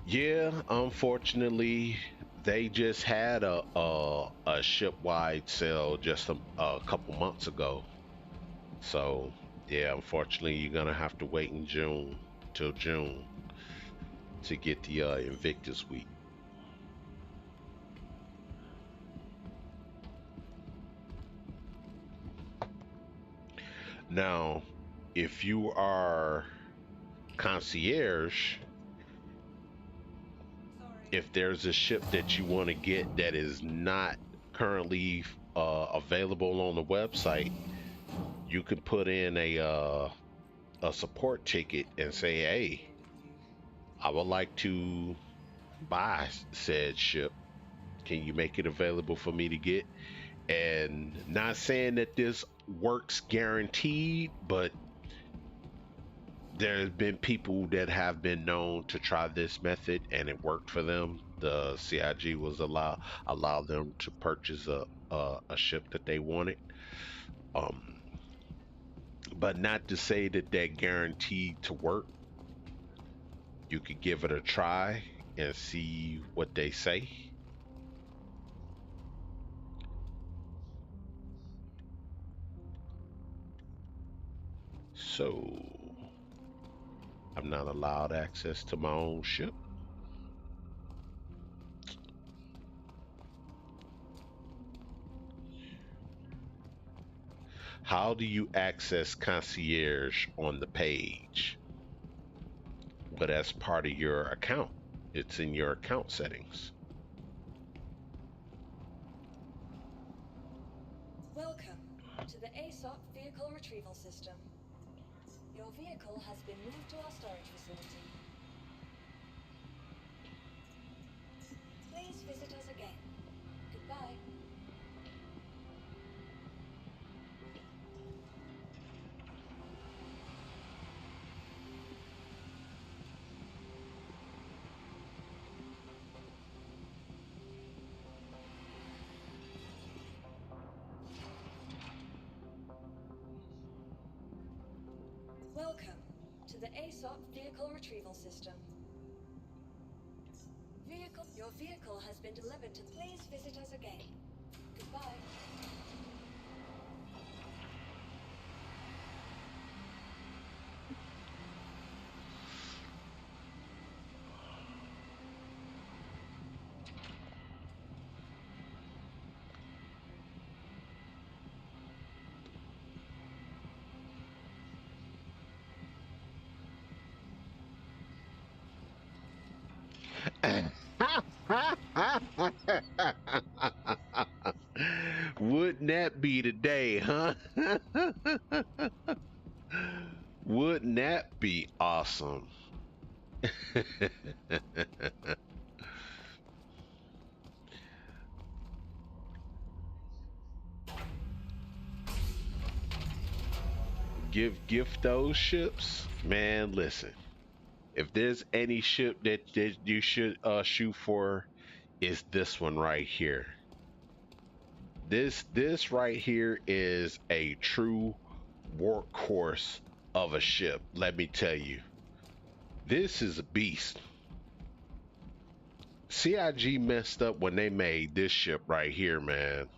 Yeah, unfortunately, they just had a ship wide sale just a couple months ago. So yeah, unfortunately, you're gonna have to wait in June till June to get the Invictus week. Now, if you are concierge, if there's a ship that you want to get that is not currently available on the website, you can put in a support ticket and say, "Hey, I would like to buy said ship. Can you make it available for me to get?" And not saying that this works guaranteed, but there's been people that have been known to try this method and it worked for them. The CIG was allow them to purchase a ship that they wanted. Um, but not to say that they're guaranteed to work. You could give it a try and see what they say. So I'm not allowed access to my own ship. How do you access concierge on the page? But as part of your account, it's in your account settings. Welcome to the ASOP Vehicle Retrieval System. Your vehicle has been moved to our storage facility. Please visit us again. Goodbye. Welcome to the ASOP Vehicle Retrieval System. Your vehicle has been delivered to. Please visit us again. Goodbye. Wouldn't that be the day, huh? Wouldn't that be awesome? Gift those ships, man. Listen, if there's any ship that you should shoot for, is this one right here. This right here is a true workhorse of a ship. Let me tell you, this is a beast. CIG messed up when they made this ship right here, man.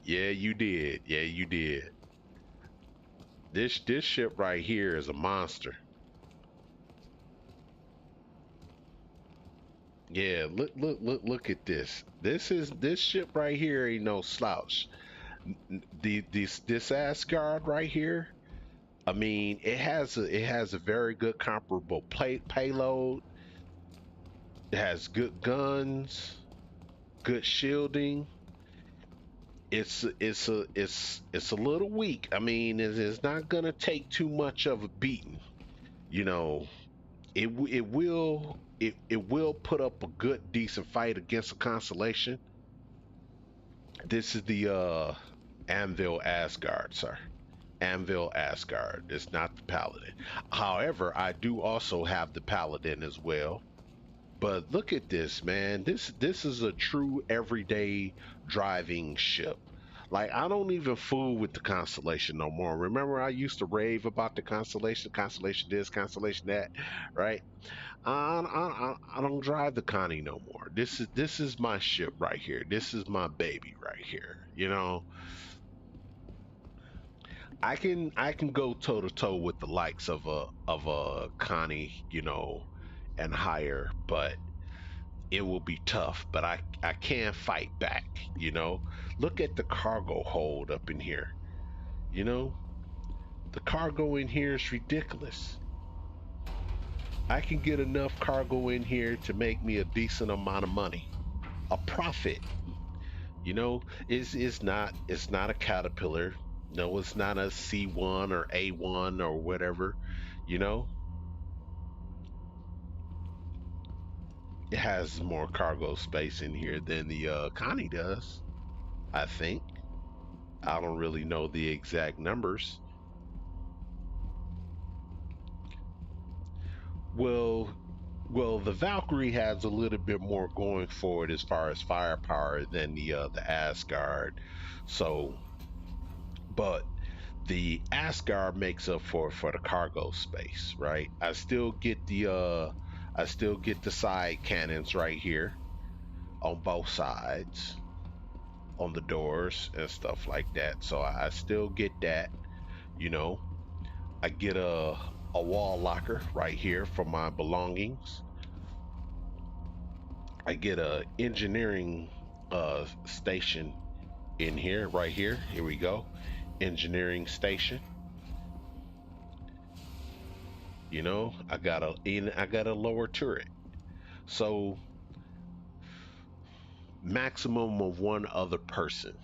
Yeah, you did. Yeah, you did. This ship right here is a monster. Yeah, look at this. This ship right here ain't no slouch. This Asgard right here, I mean, it has a very good comparable payload. It has good guns, good shielding. It's a little weak. I mean, it's not gonna take too much of a beating. You know, it will put up a good decent fight against a constellation. This is the Anvil Asgard, sir. Anvil Asgard. It's not the Paladin. However, I do also have the Paladin as well. But look at this, man. This is a true everyday driving ship. Like, I don't even fool with the Constellation no more. Remember, I used to rave about the Constellation this, Constellation that, right? I don't drive the Connie no more. This is my ship right here. This is my baby right here. You know, I can go toe to toe with the likes of a Connie, you know, and higher, but it will be tough. But I can fight back, you know. Look at the cargo hold up in here. You know, the cargo in here is ridiculous. I can get enough cargo in here to make me a decent amount of money, a profit. You know, it's not a Caterpillar. No, it's not a C1 or A1 or whatever. You know, it has more cargo space in here than the Connie does, I think. I don't really know the exact numbers. Well, the Valkyrie has a little bit more going for it as far as firepower than the Asgard. So, but the Asgard makes up for the cargo space, right? I still get the side cannons right here on both sides, on the doors and stuff like that. So I still get that, you know. I get a wall locker right here for my belongings. I get a engineering station in here, right here. Here we go, engineering station. You know, I got a lower turret. So maximum of one other person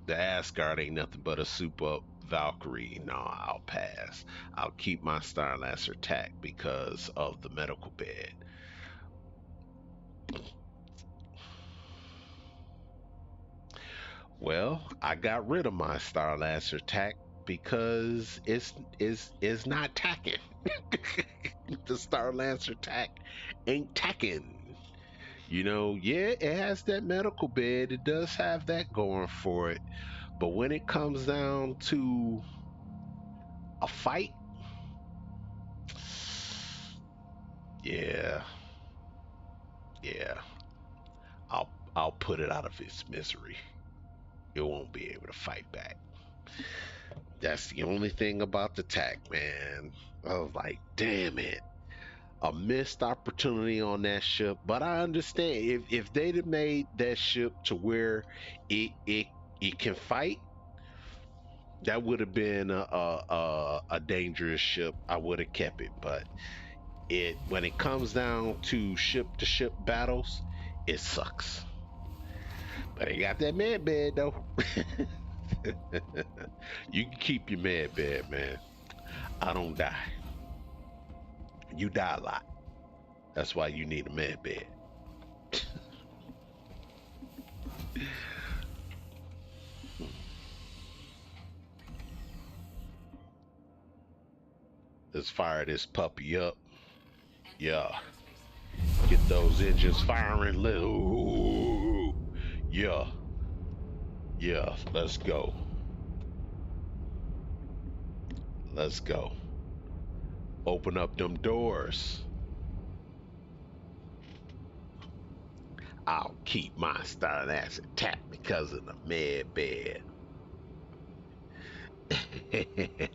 The Asgard ain't nothing but a soup up Valkyrie. No, I'll pass. I'll keep my Star Lancer tack because of the medical bed. Well, I got rid of my Star Lancer tack because it's not tacking. The Star Lancer tack ain't tacking. You know, yeah, it has that medical bed. It does have that going for it. But when it comes down to a fight, yeah, yeah, I'll put it out of its misery. It won't be able to fight back. That's the only thing about the tack, man. I was like, damn it. A missed opportunity on that ship. But I understand if they'd have made that ship to where it can fight, that would have been a dangerous ship. I would have kept it. But it when it comes down to ship battles, it sucks. But it got that med bed though. You can keep your med bed, man. I don't die. You die a lot. That's why you need a med bed. Let's fire this puppy up. Yeah. Get those engines firing. Ooh. Yeah. Yeah. Let's go. Let's go. Open up them doors. I'll keep my Star Lancer tapped because of the med bed.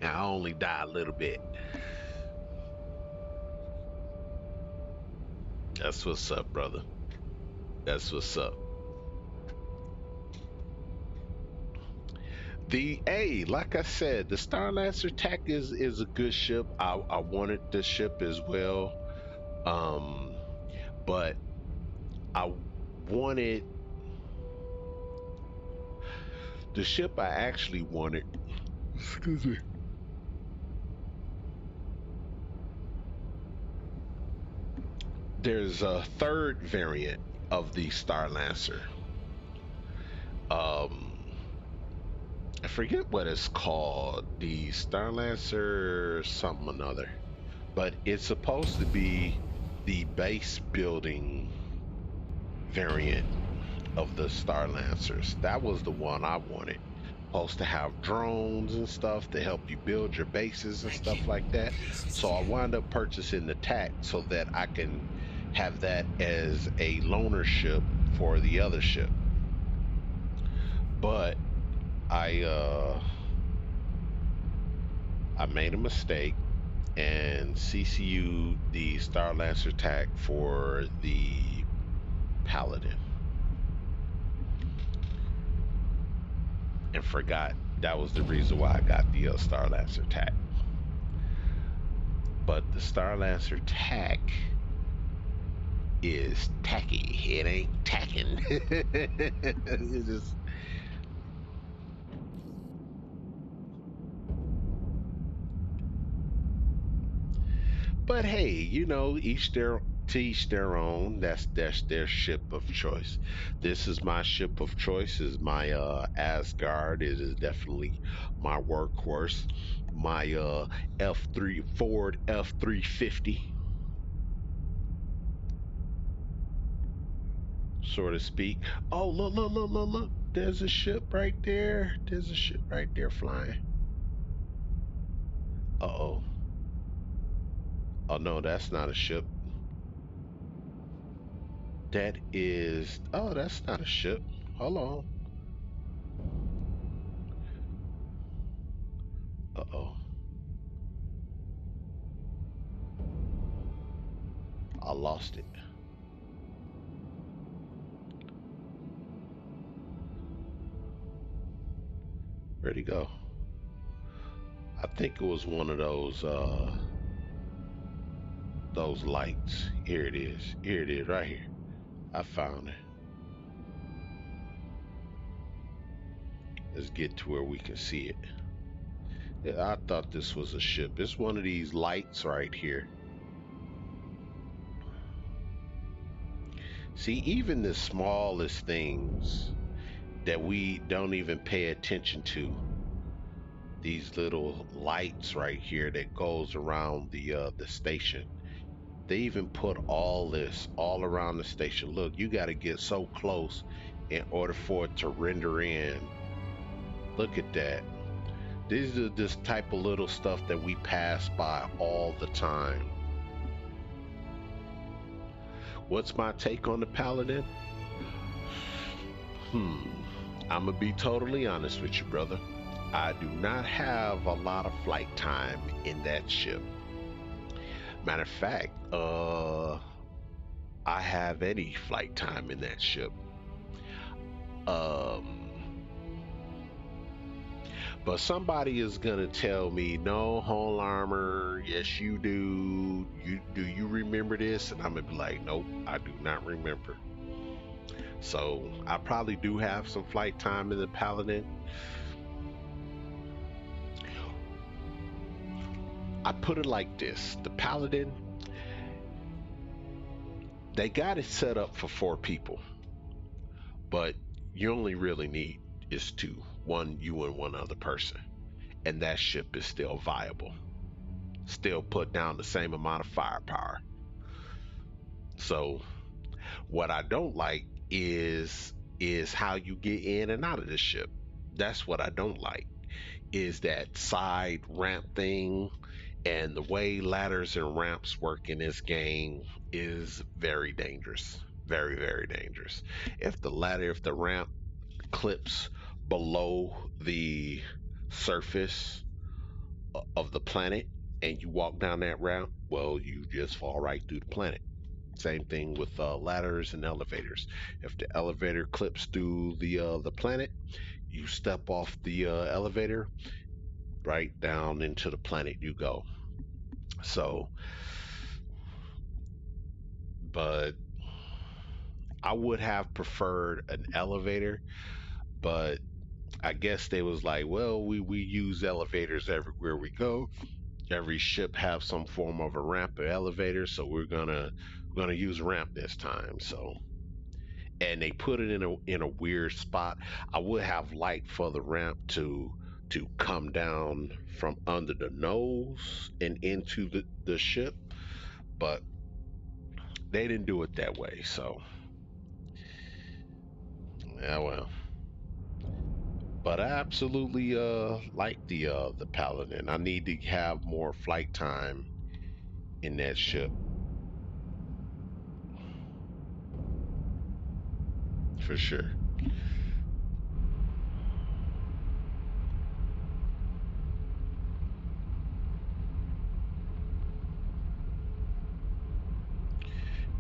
I only die a little bit. That's what's up, brother. That's what's up. Like I said, the Star Lancer Tech is a good ship. I wanted this ship as well. Um, but I wanted the ship I actually wanted. Excuse me. There's a third variant of the Star Lancer. I forget what it's called. The Star Lancer something another. But it's supposed to be the base building variant of the Star Lancers. That was the one I wanted. Supposed to have drones and stuff to help you build your bases and stuff like that. So I wound up purchasing the TAC so that I can have that as a loaner ship for the other ship. But I made a mistake and CCU'd the Star Lancer TAC for the Paladin. And forgot that was the reason why I got the Star Lancer TAC. But the Star Lancer TAC is tacky. It ain't tacking. It's just. But hey, you know, to each their own. That's their ship of choice. This is my ship of choice. Is my Asgard. It is definitely my workhorse. My F3 Ford F350, so to speak. Oh, look! There's a ship right there. There's a ship right there flying. Uh-oh. Oh no, that's not a ship. That is. Oh, that's not a ship. Hold on. Uh-oh. I lost it. Where'd he go? I think it was one of those lights. Here it is. Here it is, right here. I found it. Let's get to where we can see it. Yeah, I thought this was a ship. It's one of these lights right here. See, even the smallest things that we don't even pay attention to, these little lights right here that goes around the station. They even put all this all around the station. Look, you got to get so close in order for it to render in. Look at that. These are this type of little stuff that we pass by all the time. What's my take on the Paladin? I'm gonna be totally honest with you, brother. I do not have a lot of flight time in that ship. Matter of fact, I have any flight time in that ship. But somebody is gonna tell me, no, hull armor, yes you do. Do you remember this? And I'm gonna be like, nope, I do not remember. So I probably do have some flight time in the Paladin. I put it like this: the Paladin, they got it set up for 4 people, but you only really need is 2. One, you and one other person, and that ship is still viable. Still put down the same amount of firepower. So what I don't like is how you get in and out of the ship. That's what I don't like, is that side ramp thing. And the way ladders and ramps work in this game is very dangerous. Very, very dangerous. If the ramp clips below the surface of the planet and you walk down that ramp, well, you just fall right through the planet. Same thing with ladders and elevators. If the elevator clips through the planet, you step off the elevator, right down into the planet you go. So, but I would have preferred an elevator, but I guess they was like, well, we use elevators everywhere we go. Every ship have some form of a ramp or elevator, so we're gonna use ramp this time. So, and they put it in a weird spot. I would have liked for the ramp to come down from under the nose and into the ship, but they didn't do it that way. So yeah, well, but I absolutely like the Paladin. I need to have more flight time in that ship for sure.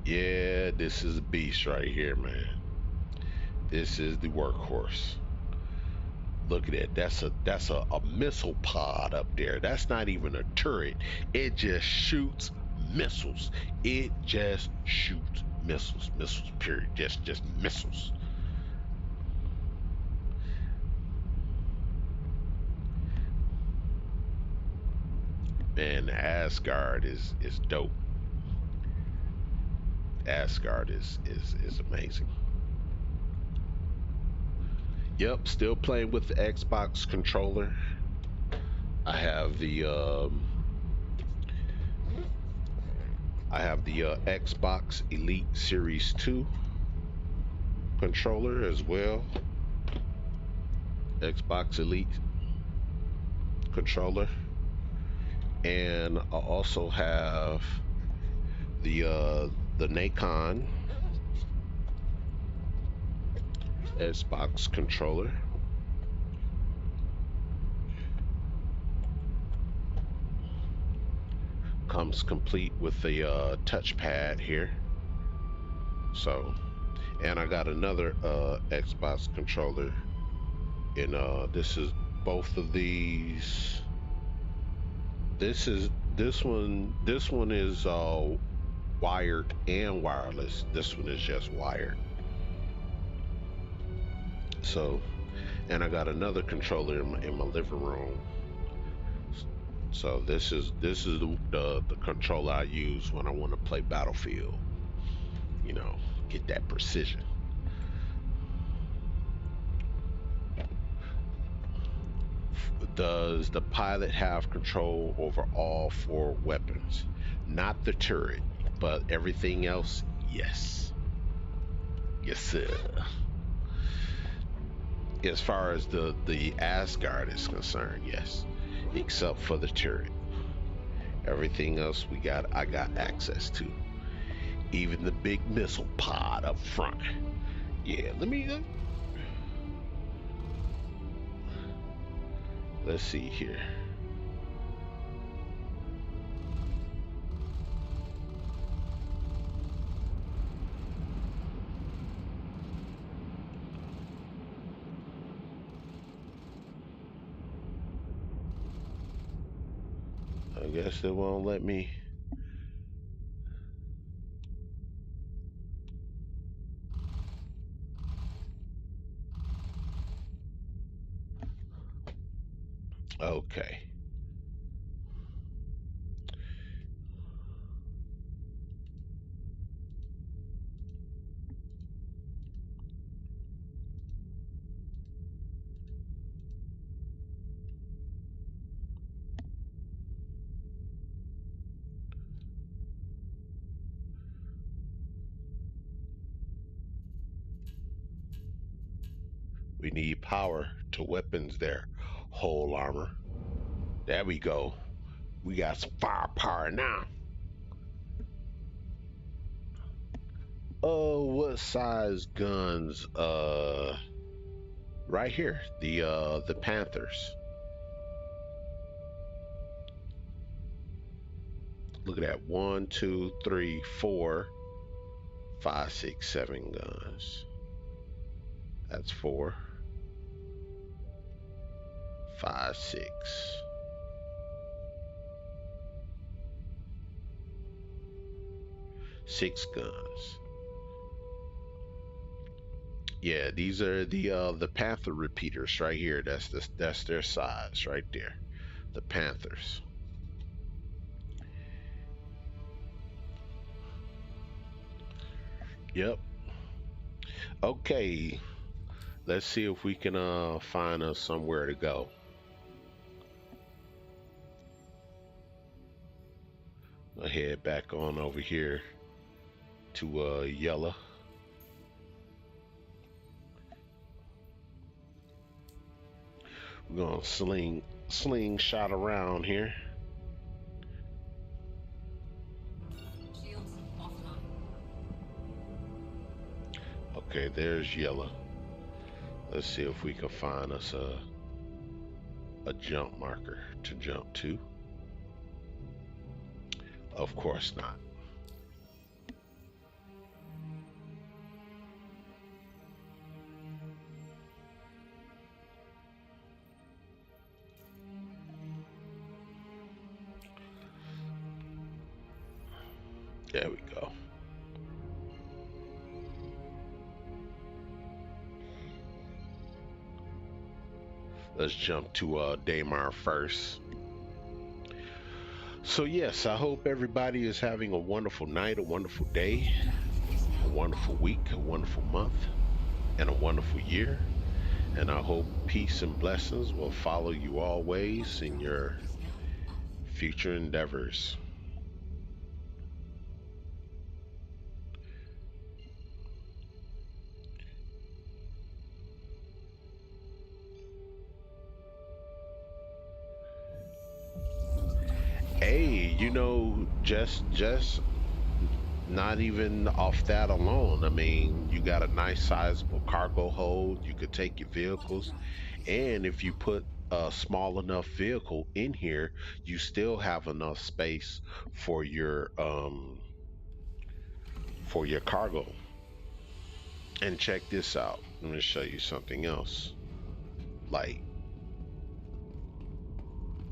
Yeah, this is a beast right here, man. This is the workhorse. Look at that. That's a missile pod up there. That's not even a turret. It just shoots missiles. It just shoots missiles. Missiles, period. Just missiles. Man, Asgard is dope. Asgard is amazing. Yep, still playing with the Xbox controller. I have the Xbox Elite Series 2 controller as well. Xbox Elite controller, and I also have the Nikon Xbox controller. Comes complete with the touchpad here. So, and I got another Xbox controller, and this is both of these. This one is wired and wireless. This one is just wired. So and I got another controller in my living room. So this is the controller I use when I want to play Battlefield. You know, get that precision. Does the pilot have control over all 4 weapons? Not the turret, but everything else, yes. Yes, sir. As far as the Asgard is concerned, yes. Except for the turret. Everything else I got access to. Even the big missile pod up front. Yeah, let's see here. I guess they won't let me. Okay. We need power to weapons there. Whole armor. There we go. We got some firepower now. What size guns? Right here. The Panthers. Look at that. 1, 2, 3, 4, 5, 6, 7 guns. That's 4, 5, 6. 6 guns. Yeah, these are the Panther repeaters right here. That's their size right there. The Panthers. Yep. Okay. Let's see if we can find us somewhere to go. I'll head back on over here to Yellow. We're gonna slingshot around here. Shields offline. Okay, there's Yellow. Let's see if we can find us a jump marker to jump to. Of course not. There we go. Let's jump to Daymar first. So yes, I hope everybody is having a wonderful night, a wonderful day, a wonderful week, a wonderful month, and a wonderful year. And I hope peace and blessings will follow you always in your future endeavors. Hey, you know, just not even off that alone. I mean, you got a nice sizable cargo hold. You could take your vehicles, and if you put a small enough vehicle in here, you still have enough space for your cargo. And check this out. Let me show you something else. Like,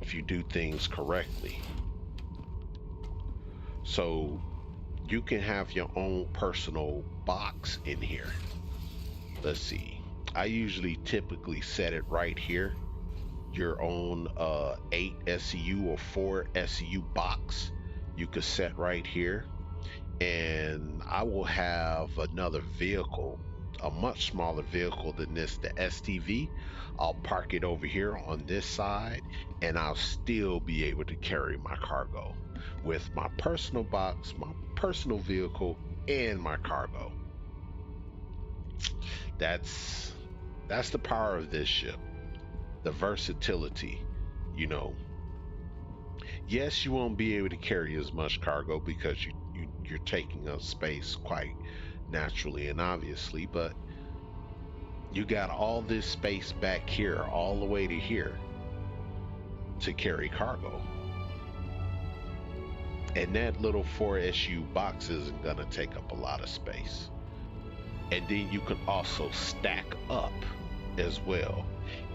if you do things correctly. So you can have your own personal box in here. Let's see. I usually typically set it right here. Your own 8 SCU or 4 SCU box you could set right here, and I will have another vehicle, a much smaller vehicle than this, the STV. I'll park it over here on this side, and I'll still be able to carry my cargo with my personal box, my personal vehicle, and my cargo. That's the power of this ship, the versatility. You know, yes, you won't be able to carry as much cargo because you're taking up space quite naturally and obviously, but you got all this space back here all the way to here to carry cargo. And that little 4SU box isn't gonna take up a lot of space. And then you can also stack up as well.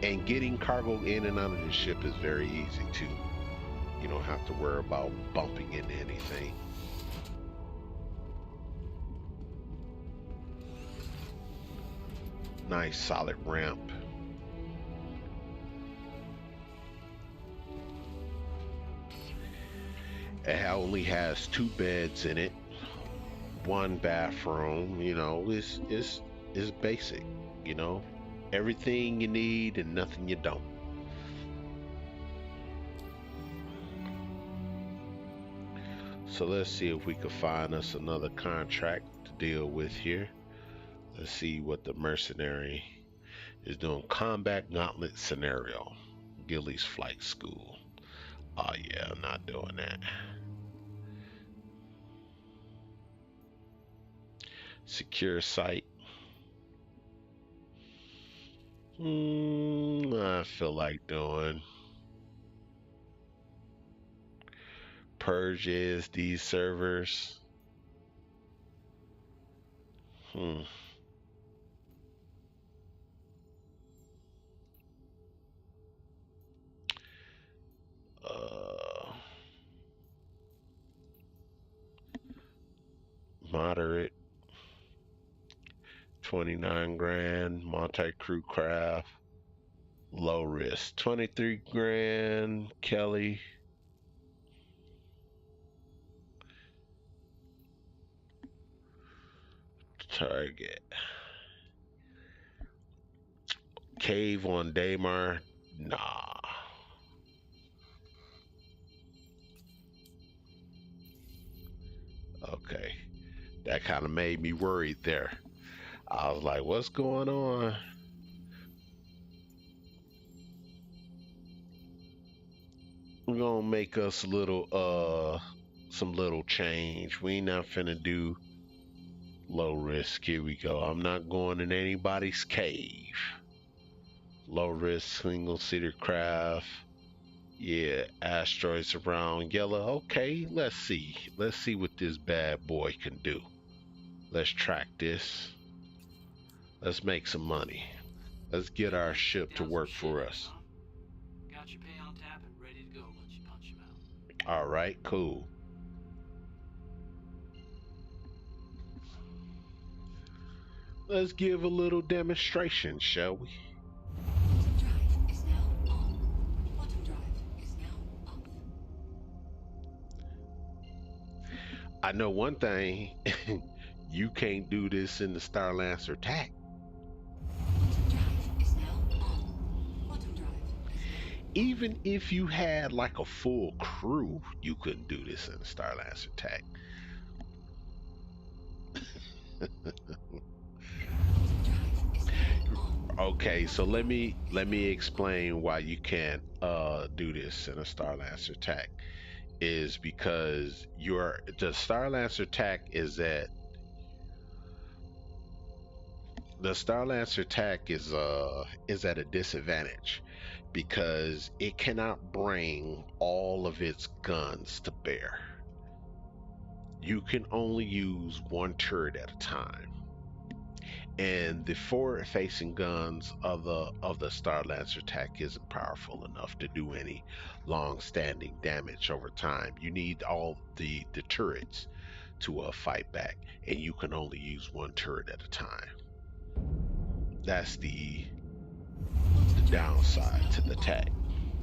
And getting cargo in and out of the ship is very easy too. You don't have to worry about bumping into anything. Nice solid ramp. It only has 2 beds in it, 1 bathroom. You know, it's basic. You know, everything you need and nothing you don't. So let's see if we can find us another contract to deal with here. Let's see what the mercenary is doing. Combat gauntlet scenario. Gilly's flight school. Oh yeah, I'm not doing that. Secure site. I feel like doing purges these servers. Moderate. 29 grand, multi-crew craft, low risk. 23 grand, Kelly. Target. Cave on Daymar, nah. Okay, that kind of made me worried there. I was like, what's going on? We're gonna make us a little some little change. We ain't not finna do low risk. Here we go. I'm not going in anybody's cave. Low risk, single seater craft. Yeah, asteroids around yellow. Okay, let's see. Let's see what this bad boy can do. Let's track this. Let's make some money. Let's get our ship to work for us. Got your pay on tap and ready to go once you punch him out. All right, cool. Let's give a little demonstration, shall we? Quantum drive is now on. Quantum drive is now off. I know one thing. You can't do this in the Starlancer TAC. Quantum drive is now on. Quantum drive is now Even if you had like a full crew, you couldn't do this in the Starlancer TAC. Okay, so let me explain why you can't do this in a Starlancer TAC. Is because the Starlancer TAC is at at a disadvantage because it cannot bring all of its guns to bear. You can only use 1 turret at a time. And the forward-facing guns of the Starlancer TAC isn't powerful enough to do any long-standing damage over time. You need all the turrets to fight back, and you can only use 1 turret at a time. That's the Quantum drive downside is to now the on. tech.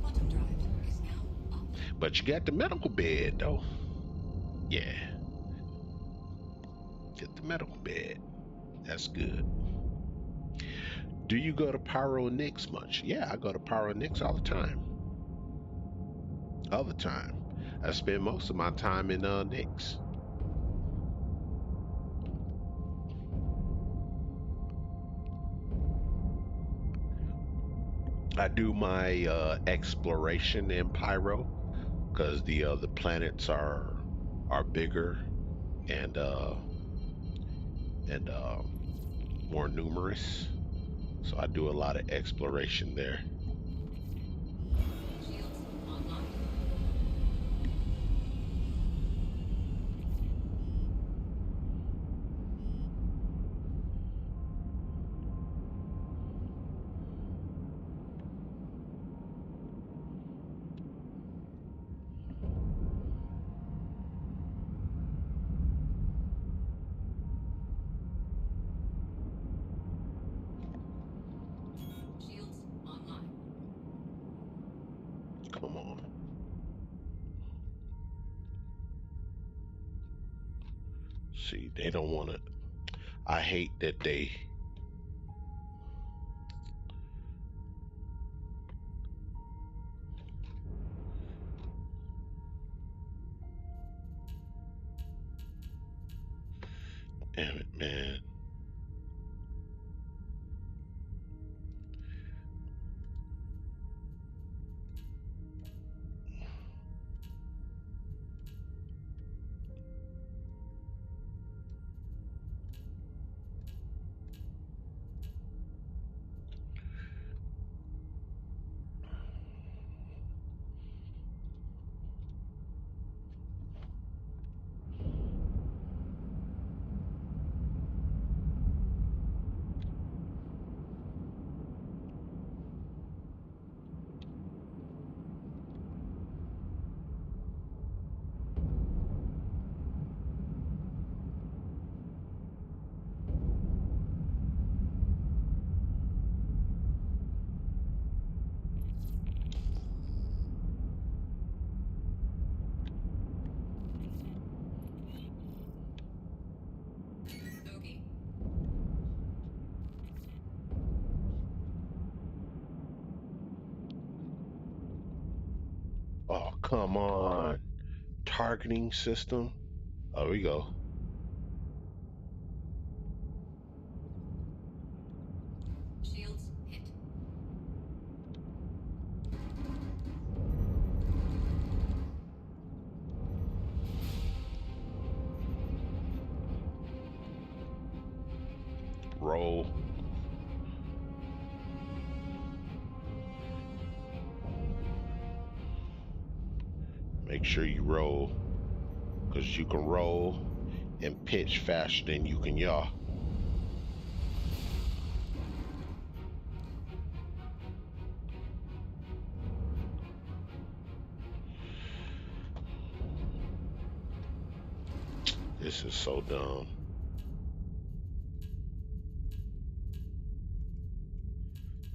Quantum drive is now on. But you got the medical bed though. Yeah. Get the medical bed. That's good. Do you go to Pyro Nix much? Yeah, I go to Pyro Nix all the time. All the time. I spend most of my time in Nix. I do my exploration in Pyro because the planets are bigger and and more numerous. So I do a lot of exploration there. Shields online. Shields online. Come on. See, they don't want to. I hate that they. Damn it, man. Bogey. Oh, come on. Targeting system. Oh, we go. Shields hit. Roll. Make sure you roll. Because you can roll and pitch faster than you can yaw. This is so dumb.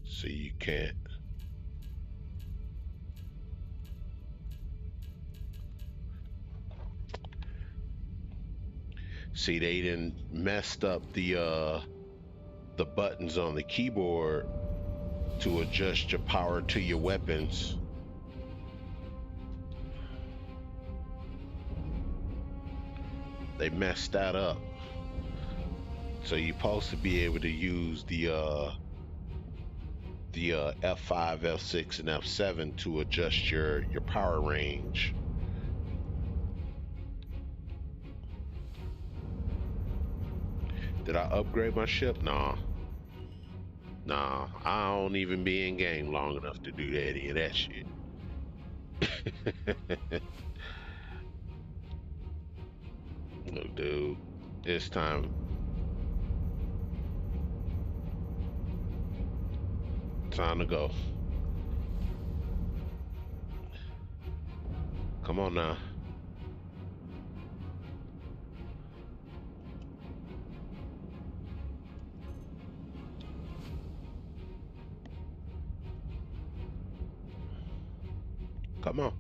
See, you can't. See, they done messed up the buttons on the keyboard to adjust your power to your weapons. They messed that up. So you're supposed to be able to use the F5, F6, and F7 to adjust your power range. Did I upgrade my ship? Nah. Nah, I don't even be in game long enough to do any of that shit. Look, dude, it's time. Time to go. Come on now. Come on.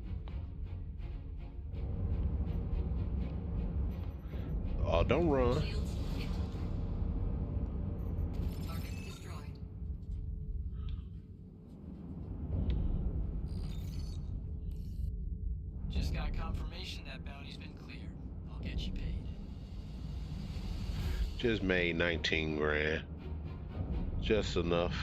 Oh, don't run. Shields hit. Target destroyed. Just got confirmation that bounty's been cleared. I'll get you paid. Just made 19 grand. Just enough.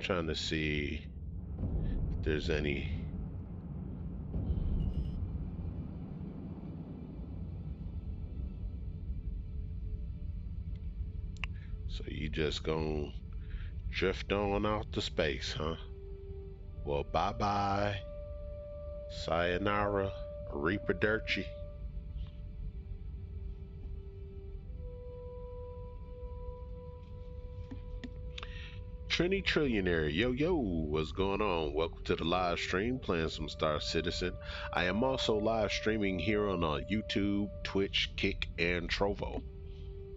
Trying to see if there's any. So you just gonna drift on out to space, huh? Well, bye bye, sayonara, arrivederci. Trini Trillionaire, yo yo, what's going on? Welcome to the live stream, playing some Star Citizen. I am also live streaming here on YouTube, Twitch, Kick, and Trovo.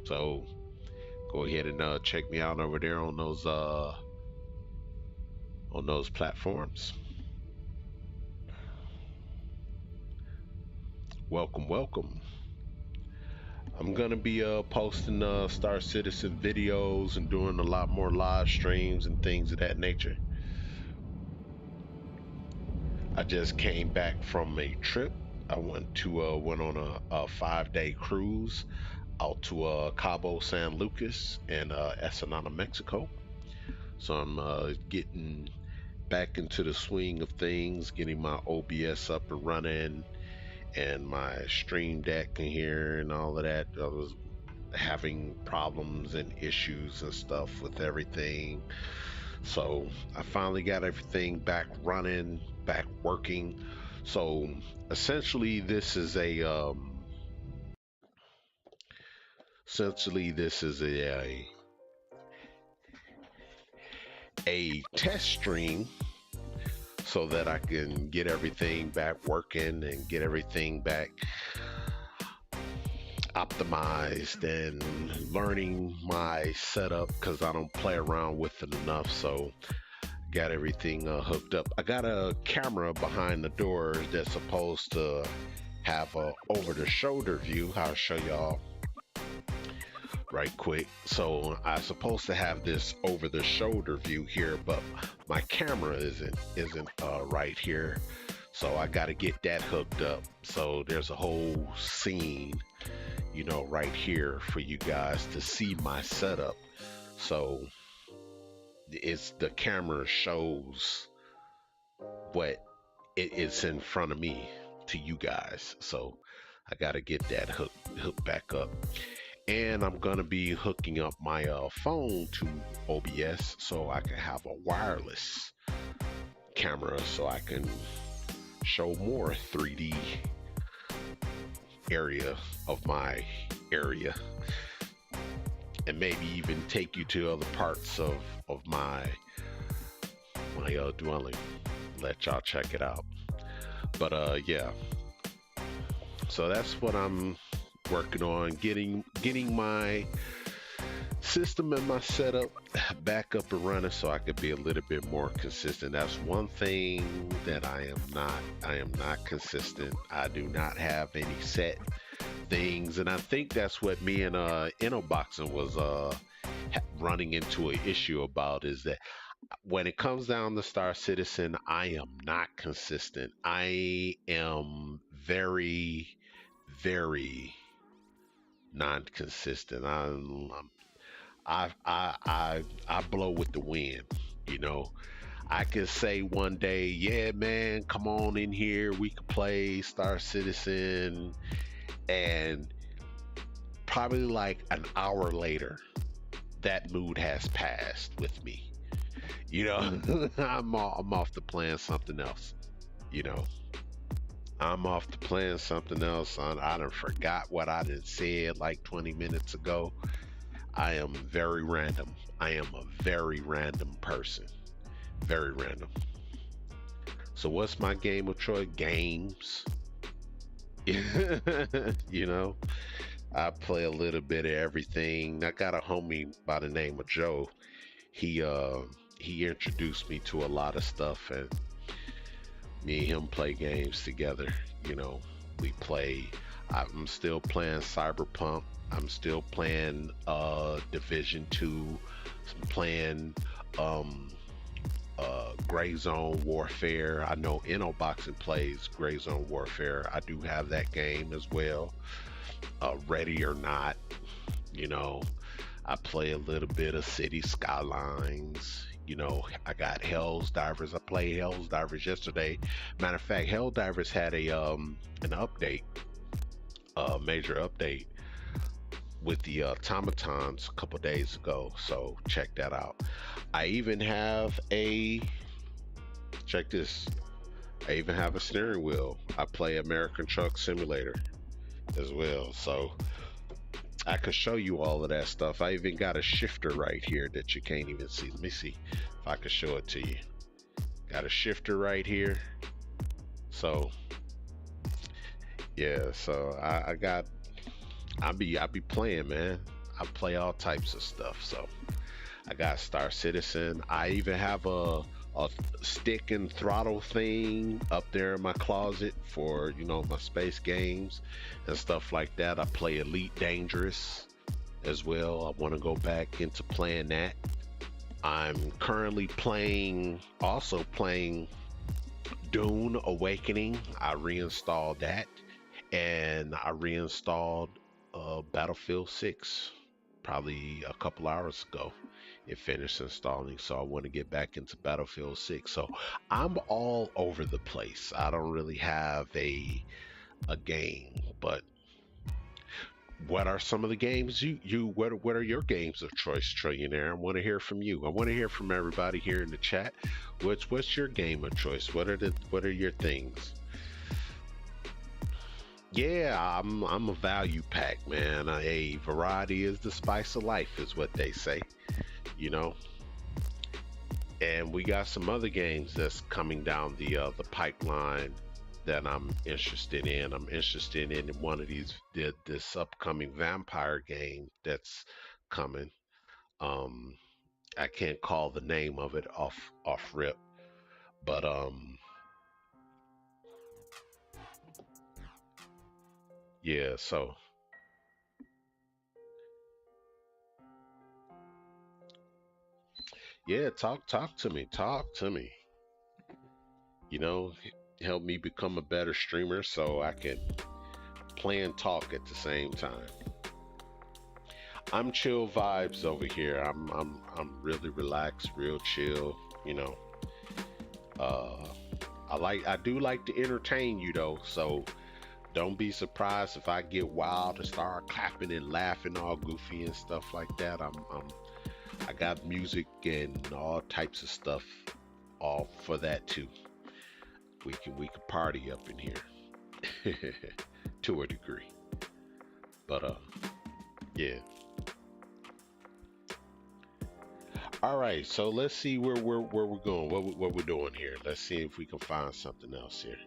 So go ahead and check me out over there on those platforms. Welcome, welcome. I'm gonna be posting Star Citizen videos and doing a lot more live streams and things of that nature. I just came back from a trip. I went on a 5-day cruise out to Cabo San Lucas and Ensenada, Mexico. So I'm getting back into the swing of things, getting my OBS up and running, and my stream deck in here and all of that. I was having problems and issues and stuff with everything. So I finally got everything back running, back working. So essentially this is a test stream so that I can get everything back working and get everything back optimized and learning my setup, because I don't play around with it enough. So got everything hooked up. I got a camera behind the door that's supposed to have a over-the-shoulder view. I'll show y'all right quick. So I'm supposed to have this over-the-shoulder view here, but my camera isn't right here. So I got to get that hooked up. So there's a whole scene, you know, right here for you guys to see my setup. So it's the camera shows what it is in front of me to you guys. So I got to get that hooked back up. And I'm gonna be hooking up my phone to OBS so I can have a wireless camera so I can show more 3D area of my area, and maybe even take you to other parts of my dwelling. Let y'all check it out. But yeah, so that's what I'm working on, getting my system and my setup back up and running so I could be a little bit more consistent. That's one thing that I am not consistent. I do not have any set things, and I think that's what me and InnoBoxing was running into an issue about, is that when it comes down to Star Citizen, I am not consistent. I am very, very non-consistent. I blow with the wind, you know. I could say one day, yeah man, come on in here, we could play Star Citizen, and probably like an hour later that mood has passed with me, you know. I'm off to playing something else, you know. I'm off to playing something else. I done forgot what I done said like 20 minutes ago. I am very random. I am a very random person. Very random. So what's my game of choice? Games. You know, I play a little bit of everything. I got a homie by the name of Joe. He introduced me to a lot of stuff, and me and him play games together. You know, we play. I'm still playing Cyberpunk. I'm still playing Division 2. I'm playing Gray Zone Warfare. I know InnoBoxing plays Gray Zone Warfare. I do have that game as well. Ready or Not. You know, I play a little bit of City Skylines. You know, I got Hell's Divers. I played Hell's Divers yesterday. Matter of fact, Hell Divers had a an update, a major update with the automatons a couple days ago. So check that out. I even have a check this. I even have a steering wheel. I play American Truck Simulator as well. So I can show you all of that stuff. I even got a shifter right here that you can't even see. Let me see if I can show it to you. Got a shifter right here. So yeah, so I be playing, man. I play all types of stuff. So I got Star Citizen. I even have a stick and throttle thing up there in my closet for, you know, my space games and stuff like that. I play Elite Dangerous as well. I want to go back into playing that. I'm currently also playing Dune Awakening. I reinstalled that, and I reinstalled Battlefield 6 probably a couple hours ago. It finished installing, so I want to get back into Battlefield 6. So I'm all over the place. I don't really have a game, but what are some of the games what are your games of choice, Trillionaire? I want to hear from you. I want to hear from everybody here in the chat. What's your game of choice? What are your things? Yeah, I'm a value pack, man. A variety is the spice of life, is what they say. You know, and we got some other games that's coming down the pipeline that I'm interested in. I'm interested in one of these, this upcoming vampire game that's coming. I can't call the name of it off rip, but yeah. So yeah, talk to me. Talk to me. You know, help me become a better streamer so I can play and talk at the same time. I'm chill vibes over here. I'm really relaxed, real chill. You know, I do like to entertain you though. So don't be surprised if I get wild and start clapping and laughing all goofy and stuff like that. I got music and all types of stuff all for that too. We can party up in here to a degree. But yeah. All right, so let's see where we're going. What we're doing here. Let's see if we can find something else here.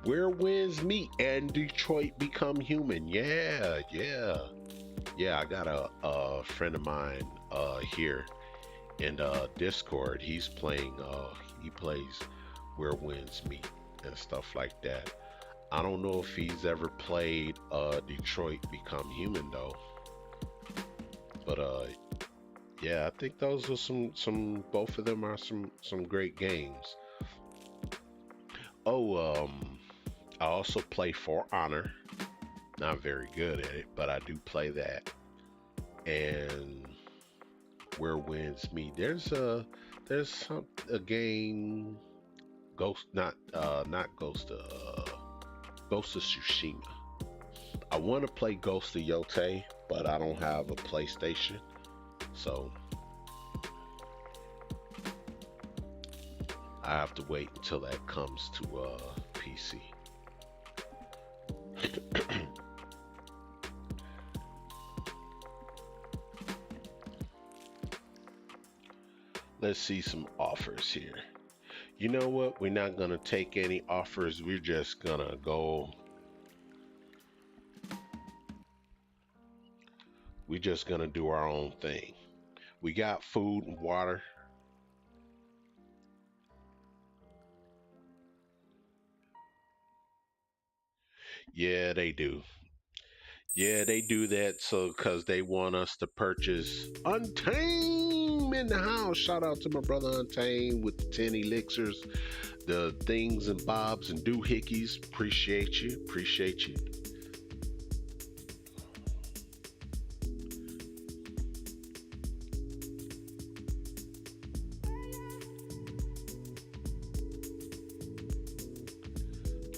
Where winds meet and Detroit become human. Yeah. I got a friend of mine here in Discord. He's playing. He plays Where Winds Meet and stuff like that. I don't know if he's ever played Detroit Become Human though. But yeah, I think those are some. Both of them are some great games. Oh, I also play For Honor. Not very good at it, but I do play that. And Where Winds Meet. There's a game, Ghost of Tsushima. I want to play Ghost of Yote, but I don't have a PlayStation, so I have to wait until that comes to PC. Let's see some offers here. You know what? We're not gonna take any offers. We're just gonna go. We're just gonna do our own thing. We got food and water. Yeah, they do. Yeah, they do that so because they want us to purchase Untamed in the house. Shout out to my brother Untamed with the 10 elixirs, the things and bobs and doohickeys. Appreciate you. Appreciate you.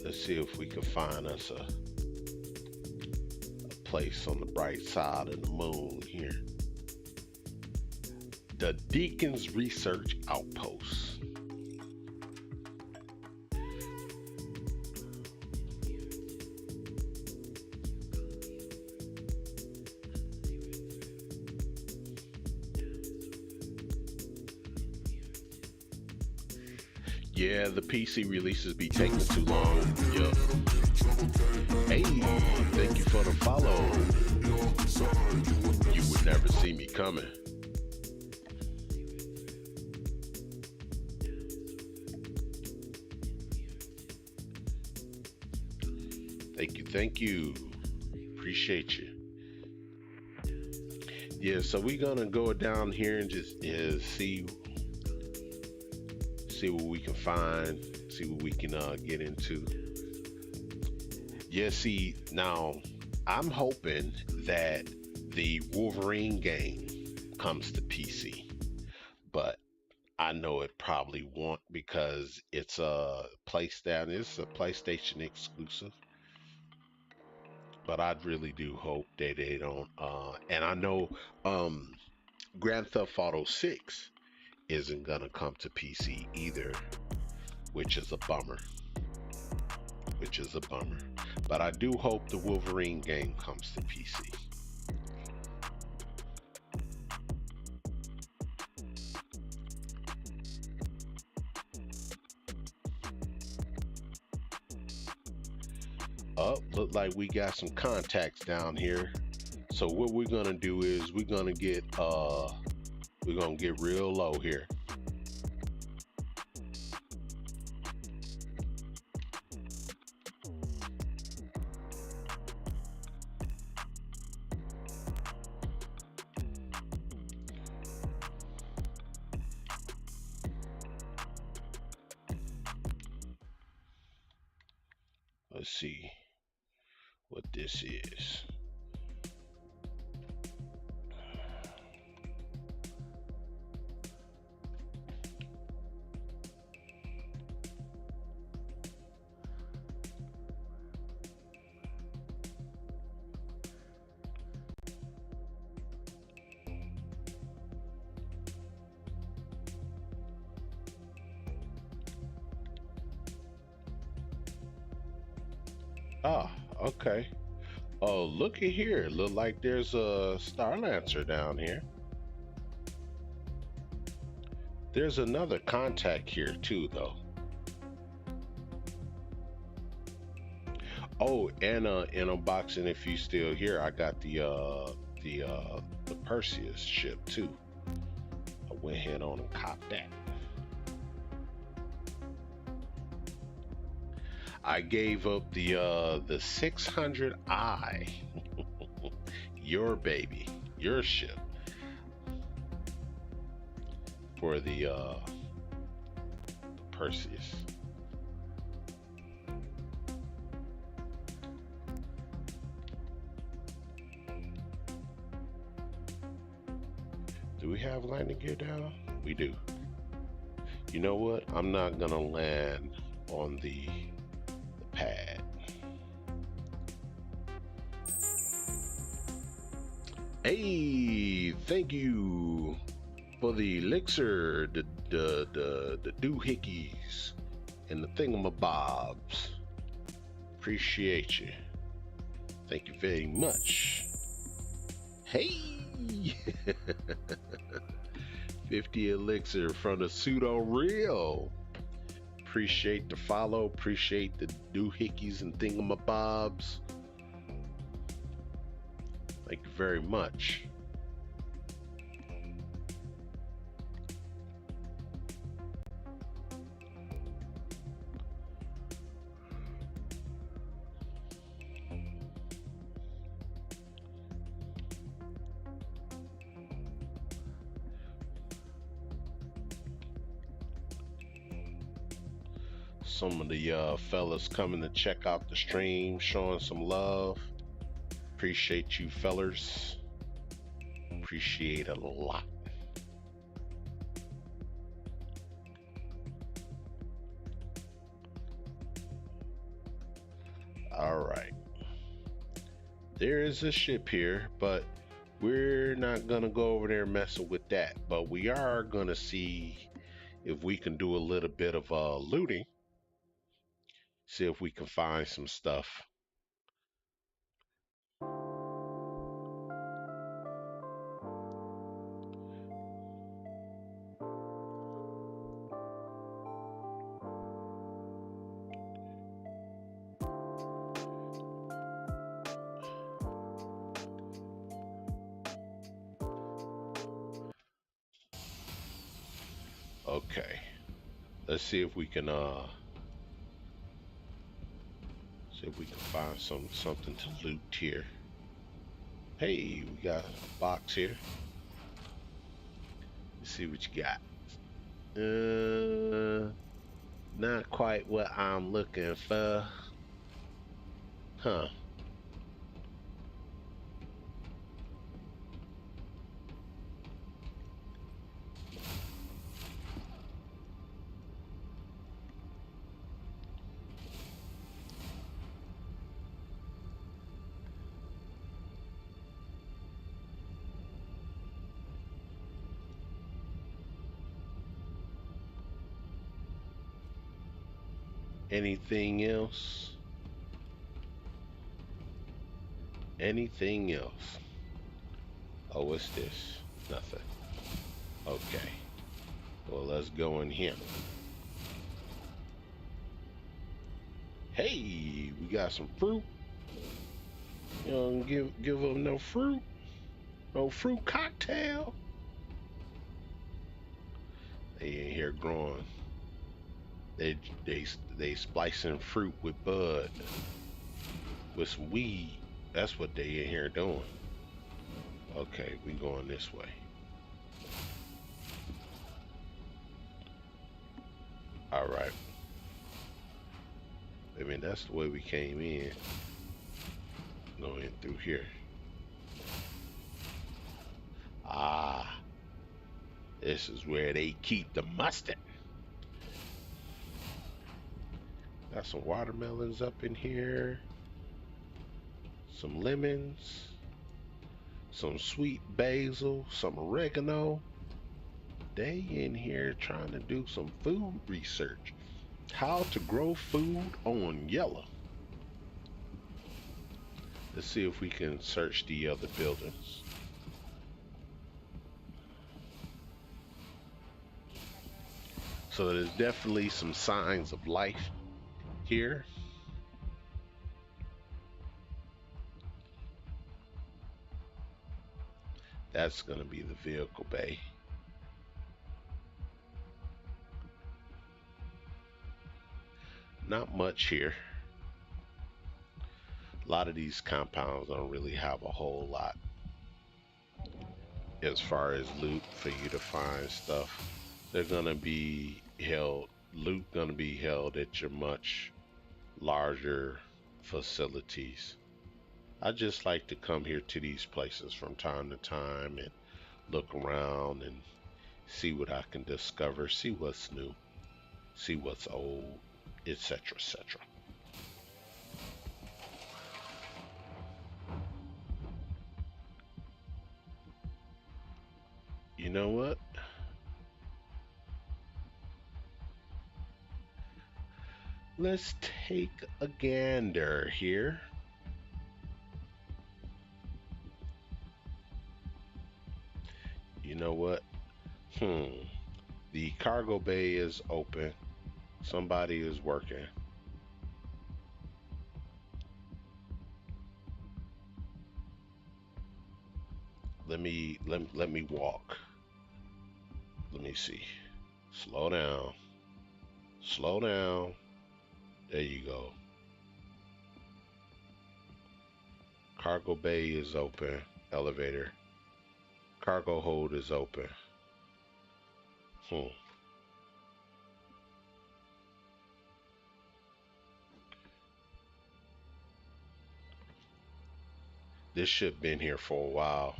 Let's see if we can find us a place on the bright side of the moon here. The Deacons Research Outpost. Yeah, the PC releases be taking too long. Yup. Hey, thank you for the follow. You would never see me coming. Thank you. Appreciate you. Yeah, so we're gonna go down here and just see what we can find, see what we can get into. Yeah, see, now I'm hoping that the Wolverine game comes to PC, but I know it probably won't because it's a PlayStation exclusive. But I really do hope that they don't. And I know Grand Theft Auto 6 isn't gonna come to PC either, which is a bummer. But I do hope the Wolverine game comes to PC. Oh, look like we got some contacts down here. So what we're gonna do is we're gonna get real low here. Let's see what this is. Ah, okay. Oh, look at here. Look like there's a Star Lancer down here. There's another contact here too, though. Oh, and in unboxing, if you still here, I got the Perseus ship too. I went ahead on and copped that. I gave up the 600i, your baby, your ship, for the Perseus. Do we have landing gear down? We do. You know what? I'm not gonna land on the pad. Hey, thank you for the elixir, the doohickeys, and the thingamabobs. Appreciate you. Thank you very much. Hey, 50 elixir from the pseudo real. Appreciate the follow, appreciate the doohickeys and thingamabobs. Thank you very much. Some of the fellas coming to check out the stream, showing some love. Appreciate you fellers. Appreciate it a lot. All right. There is a ship here, but we're not gonna go over there messing with that. But we are gonna see if we can do a little bit of looting. See if we can find some stuff. Okay. Let's see if we can find something to loot here. Hey, we got a box here. Let's see what you got. Not quite what I'm looking for. Huh. Anything else? Anything else? Oh, what's this? Nothing. Okay. Well, let's go in here. Hey, we got some fruit. You don't give them no fruit. No fruit cocktail. They in here growing. They splicing fruit with bud, with some weed. That's what they in here doing. Okay, we going this way. All right. I mean, that's the way we came in. Going through here. Ah, this is where they keep the mustard. Got some watermelons up in here, some lemons, some sweet basil, some oregano. They in here trying to do some food research. How to grow food on yellow. Let's see if we can search the other buildings. So there's definitely some signs of life here. That's gonna be the vehicle bay. Not much here. A lot of these compounds don't really have a whole lot as far as loot for you to find stuff. They're gonna be held, loot gonna be held at your much larger facilities. I just like to come here to these places from time to time and look around and see what I can discover, see what's new, see what's old, etc., etc. You know what? Let's take a gander here. You know what? The cargo bay is open. Somebody is working. Let me walk. Let me see. Slow down. Slow down. There you go. Cargo bay is open. Elevator. Cargo hold is open. This ship been here for a while.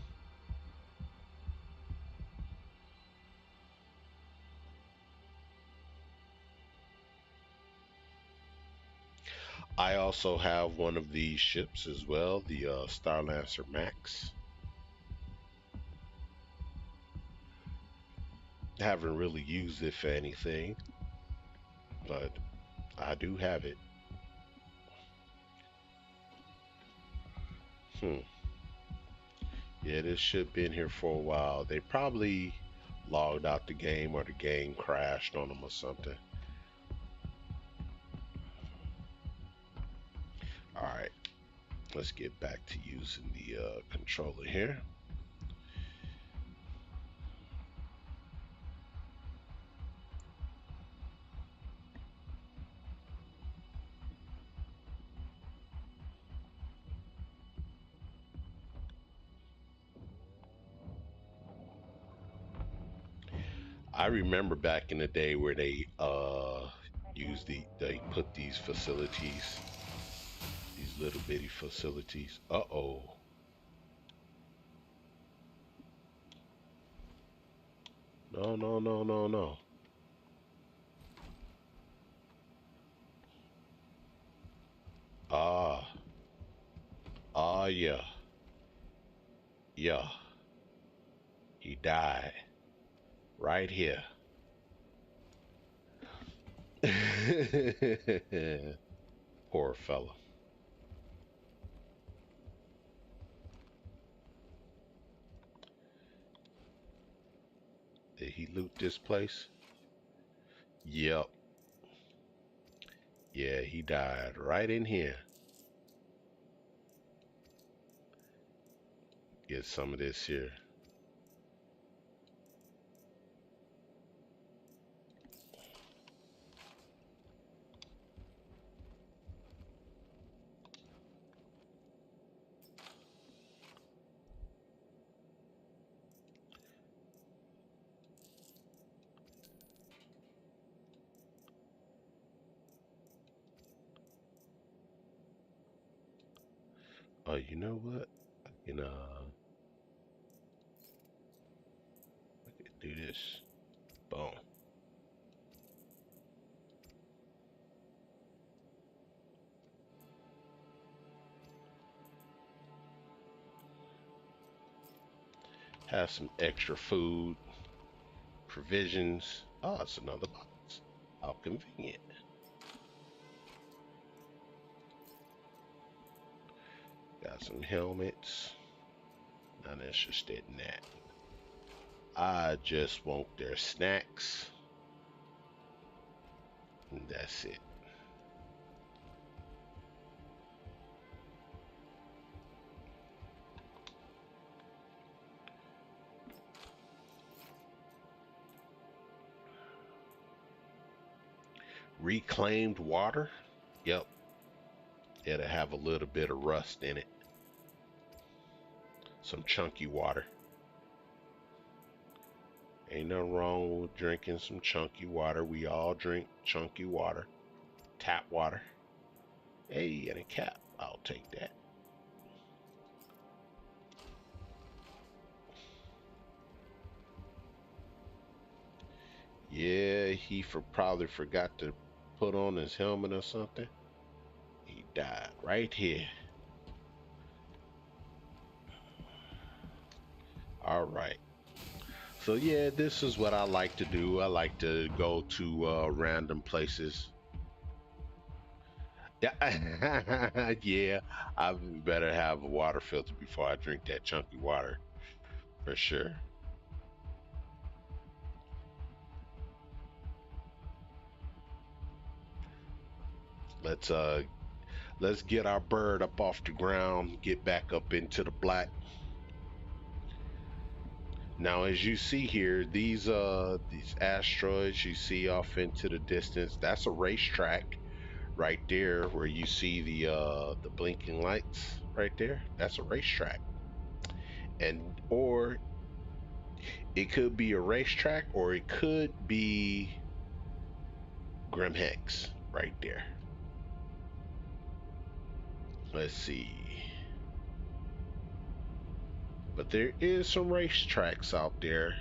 I also have one of these ships as well, the Starlancer Max. Haven't really used it for anything, but I do have it. Yeah, this ship been here for a while. They probably logged out the game or the game crashed on them or something. Alright, let's get back to using the controller here. I remember back in the day where they they put these facilities, these little bitty facilities. Uh-oh. No, no, no, no, no. Yeah. Yeah. He died. Right here. Poor fella. Did he loot this place? Yep. Yeah, he died right in here. Get some of this here. Oh, you know what? I can do this. Boom. Have some extra food, provisions. Oh, it's another box. How convenient. Got some helmets. Not interested in that. I just want their snacks. And that's it. Reclaimed water. Yep. It'll have a little bit of rust in it. Some chunky water. Ain't nothing wrong with drinking some chunky water. We all drink chunky water. Tap water. Hey, and a cap. I'll take that. Yeah, he probably forgot to put on his helmet or something. He died right here. All right. So yeah, this is what I like to do. I like to go to random places. Yeah, yeah. I better have a water filter before I drink that chunky water, for sure. Let's uh let's get our bird up off the ground, get back up into the black. Now, as you see here, these asteroids you see off into the distance, that's a racetrack right there where you see the blinking lights right there. That's a racetrack. And or it could be a racetrack or it could be Grim Hex right there. Let's see. But there is some racetracks out there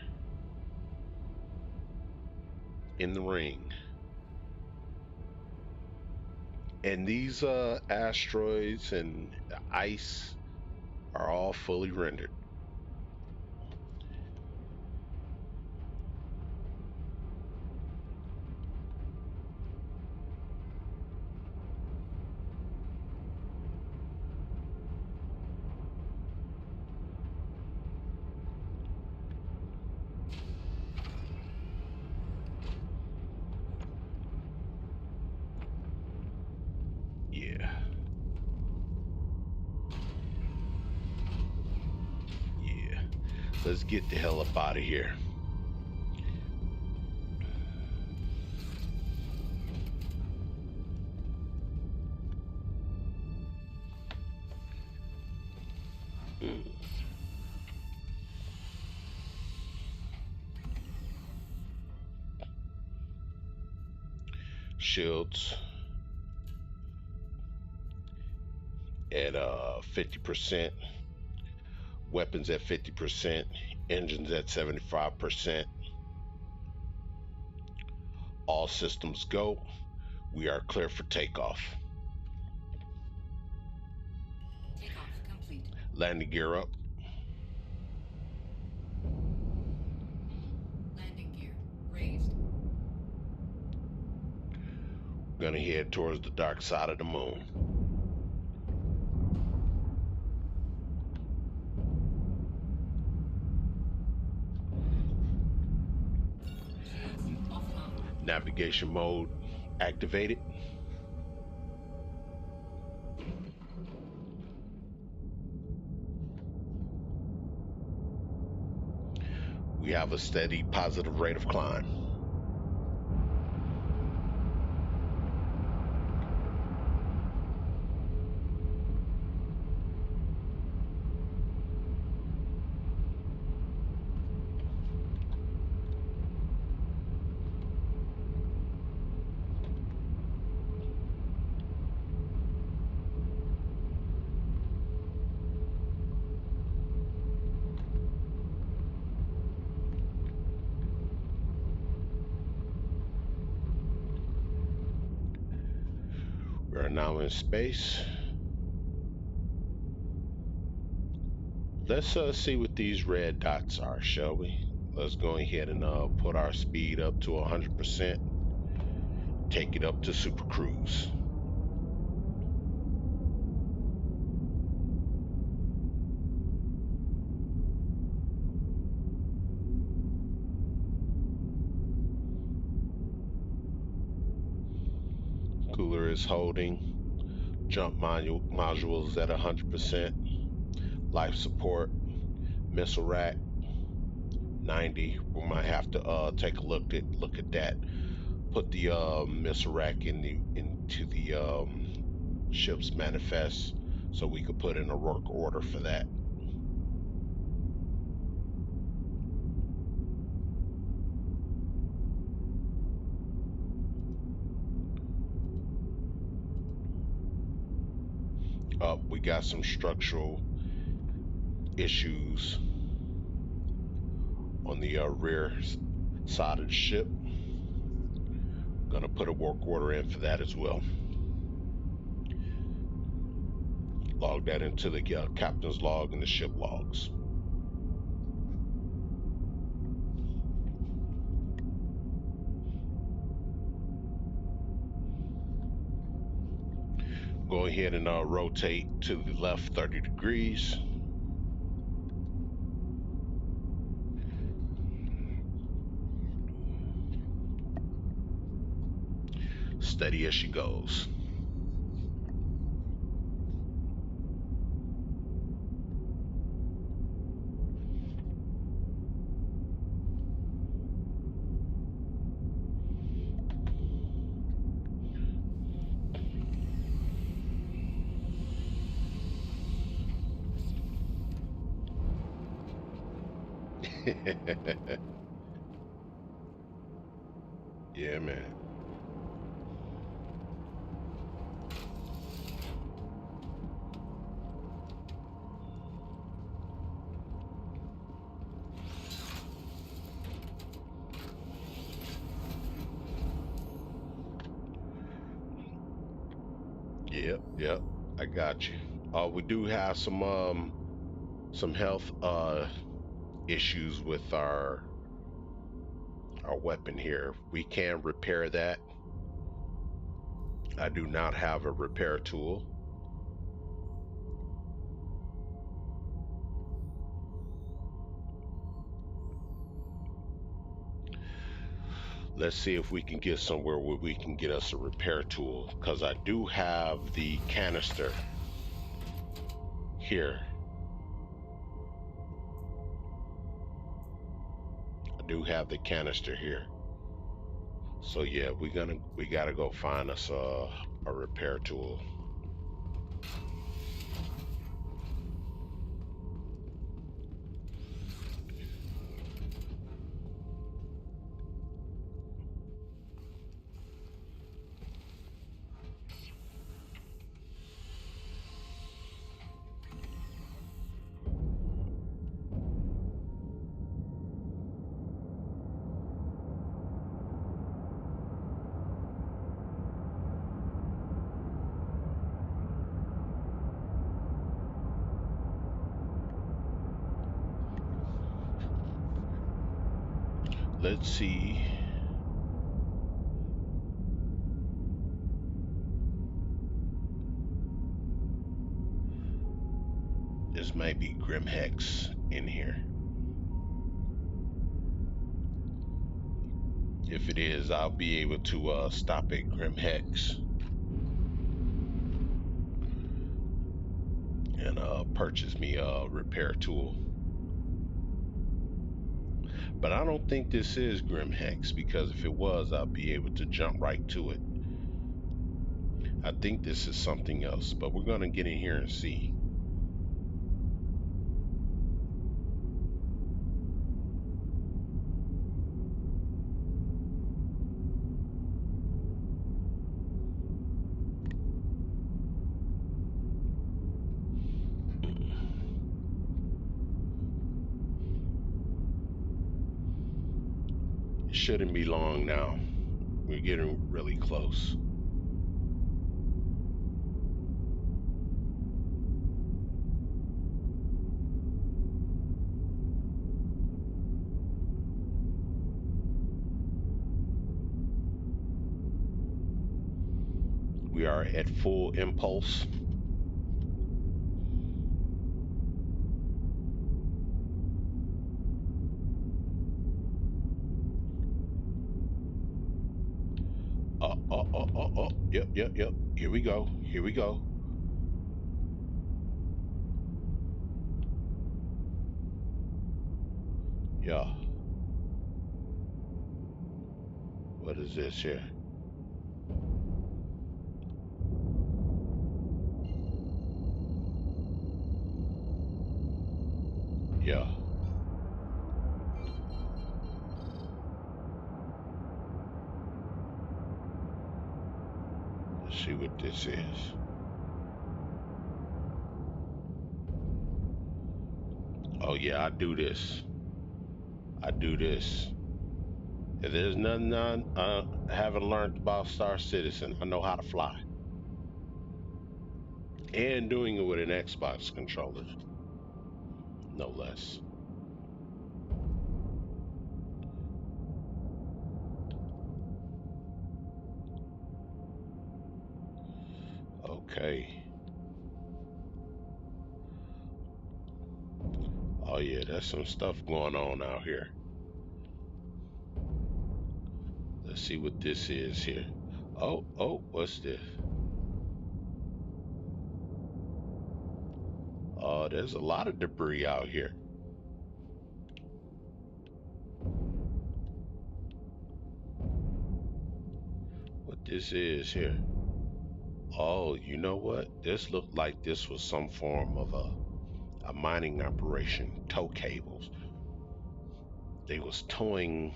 in the ring. And these asteroids and ice are all fully rendered. Yeah. Yeah. Let's get the hell up out of here. Mm. Shields at 50%, weapons at 50%, engines at 75%. All systems go. We are clear for takeoff. Takeoff complete. Landing gear up. Landing gear raised. Gonna head towards the dark side of the moon. Shields offline. Navigation mode activated. We have a steady positive rate of climb. We are now in space. Let's see what these red dots are, shall we? Let's go ahead and put our speed up to 100%. Take it up to super cruise. Cooler is holding. Jump modules at 100%. Life support. Missile rack 90. We might have to take a look at that. Put the missile rack into the ship's manifest so we could put in a work order for that. We got some structural issues on the rear side of the ship. Gonna put a work order in for that as well. Log that into the captain's log and the ship logs. Go ahead and rotate to the left 30 degrees. Steady as she goes. Yeah, man. Yep, yep. I got you. We do have some health issues with our weapon here. We can repair that. I do not have a repair tool. Let's see if we can get somewhere where we can get us a repair tool, because I do have the canister here. I do have the canister here. So yeah, we gotta go find us a repair tool. Let's see. This might be Grim Hex in here. If it is, I'll be able to stop at Grim Hex and purchase me a repair tool. But I don't think this is Grim Hex, because if it was, I'll be able to jump right to it. I think this is something else, but we're gonna get in here and see. It shouldn't be long now. We're getting really close. We are at full impulse. Yep, yep, yep. Here we go. Here we go. Yeah. What is this here? Yeah. Let's see what this is. Oh yeah, I do this. I do this. If there's nothing I haven't learned about Star Citizen, I know how to fly. And doing it with an Xbox controller. No less. Okay. Oh yeah, there's some stuff going on out here. Let's see what this is here. Oh, what's this? Oh, there's a lot of debris out here. What this is here? Oh, you know what? This looked like this was some form of a mining operation. Tow cables. They was towing,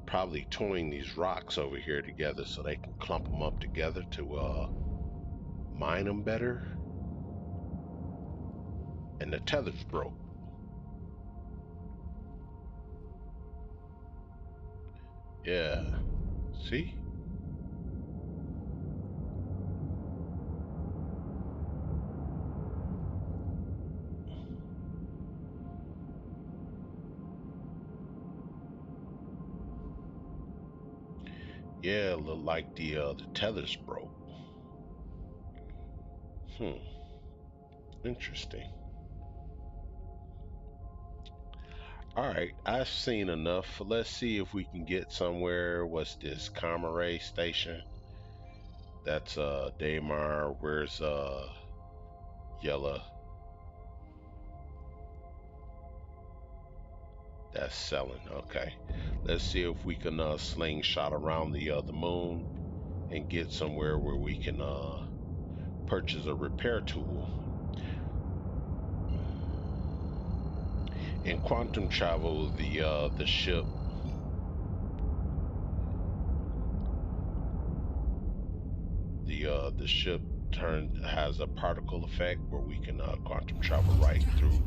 probably towing these rocks over here together so they can clump them up together to mine them better. And the tether's broke. Yeah. See? Yeah, look like the tether's broke. Interesting. Alright, I've seen enough. Let's see if we can get somewhere. What's this? Comare Station. That's Daymar. Where's Yella? That's selling. Okay. Let's see if we can slingshot around the moon and get somewhere where we can purchase a repair tool. In quantum travel, the ship the ship has a particle effect where we can quantum travel right through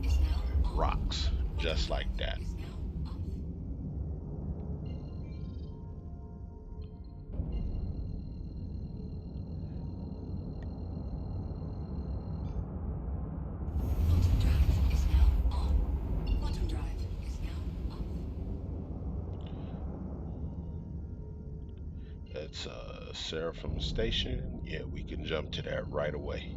rocks, just like that. That's Seraphim Station. Yeah, we can jump to that right away.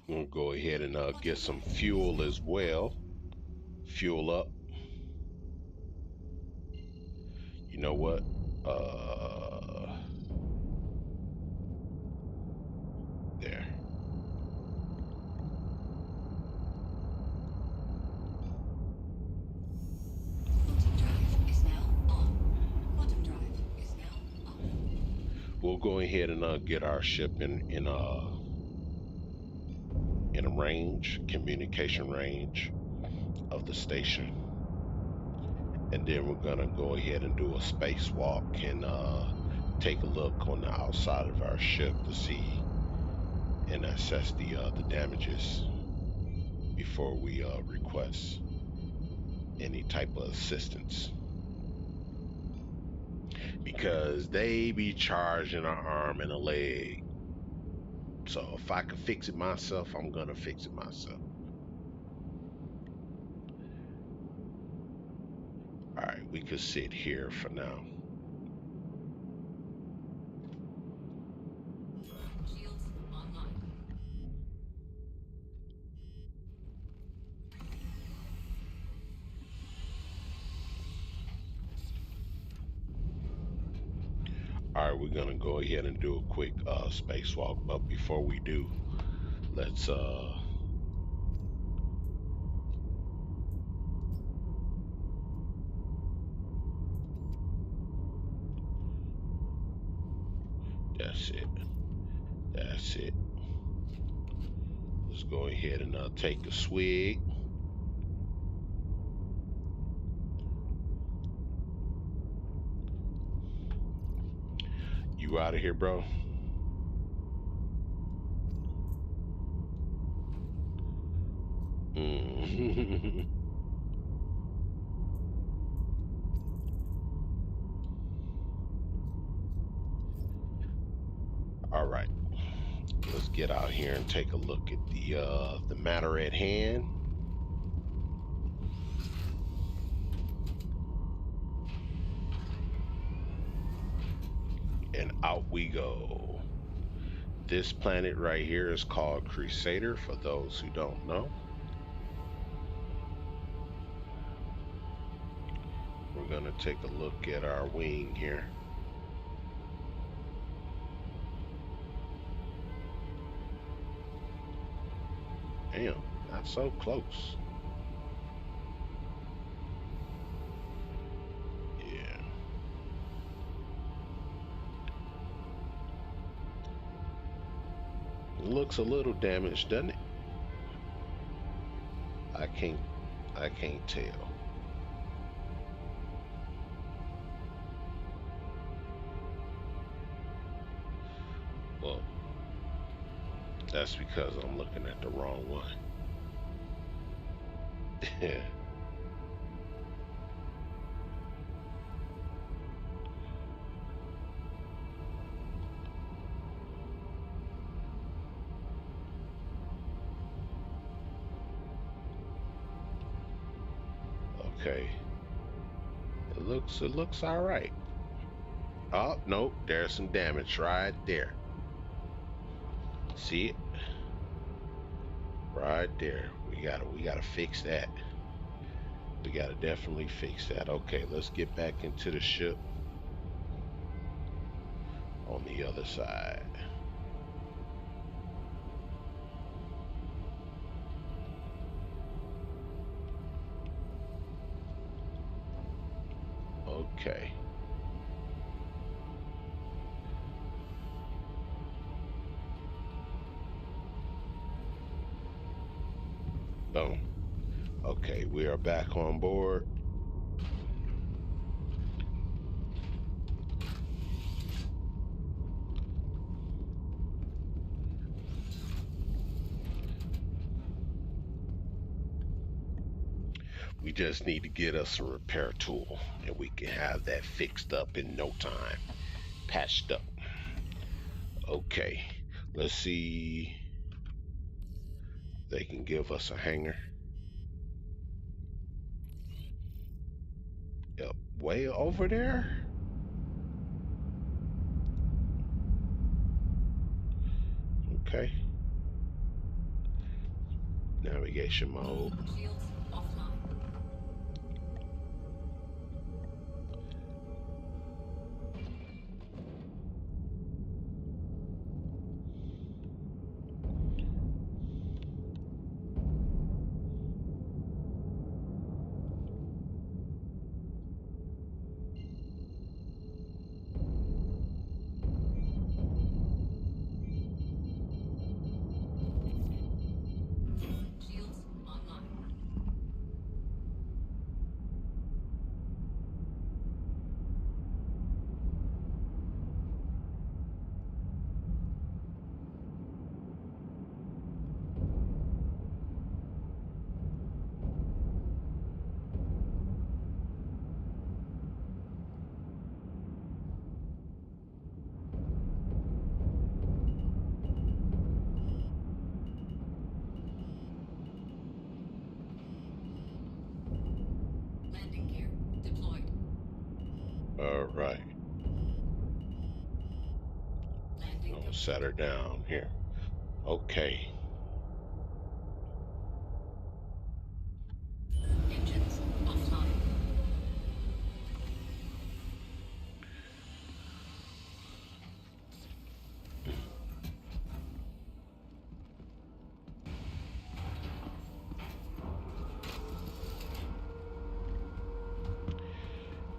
We'll go ahead and get some fuel as well. Fuel up. You know what? There. We'll go ahead and get our ship in a range, communication range of the station, and then we're gonna go ahead and do a spacewalk and take a look on the outside of our ship to see and assess the damages before we request any type of assistance, because they be charging an arm and a leg. So if I can fix it myself, I'm gonna fix it myself. Alright, we could sit here for now. Alright, we're gonna go ahead and do a quick spacewalk, but before we do, let's that's it. Let's go ahead and take a swig. You out of here, bro? All right, let's get out here and take a look at the matter at hand. And out we go. This planet right here is called Crusader, for those who don't know. We're gonna take a look at our wing here. Damn, not so close. looks a little damaged, doesn't it? I can't tell. Well, that's because I'm looking at the wrong one. Okay. It looks all right. Oh, nope, there's some damage right there. See it? Right there. We gotta fix that. We gotta definitely fix that. Okay, let's get back into the ship on the other side. Okay. Boom. Okay, we are back on board. We just need to get us a repair tool and we can have that fixed up in no time. Patched up. Okay, let's see. They can give us a hanger. Yep, way over there. Okay. Navigation mode. Shields offline. Shields online. Landing gear deployed. All right. Landing I'll set her down here. Okay. engines offline.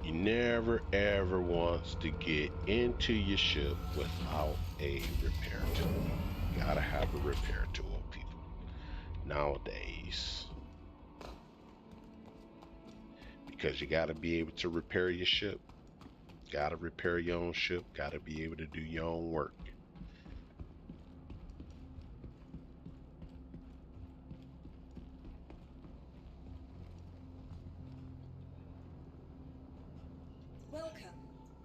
You never ever wants to get into your ship without a repair tool. Gotta have a repair tool, people. Nowadays. Because you gotta be able to repair your ship. Gotta repair your own ship. Gotta be able to do your own work. Welcome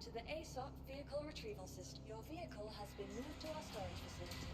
to the ASOC Vehicle Retrieval System. Your vehicle has been moved to our storage facility.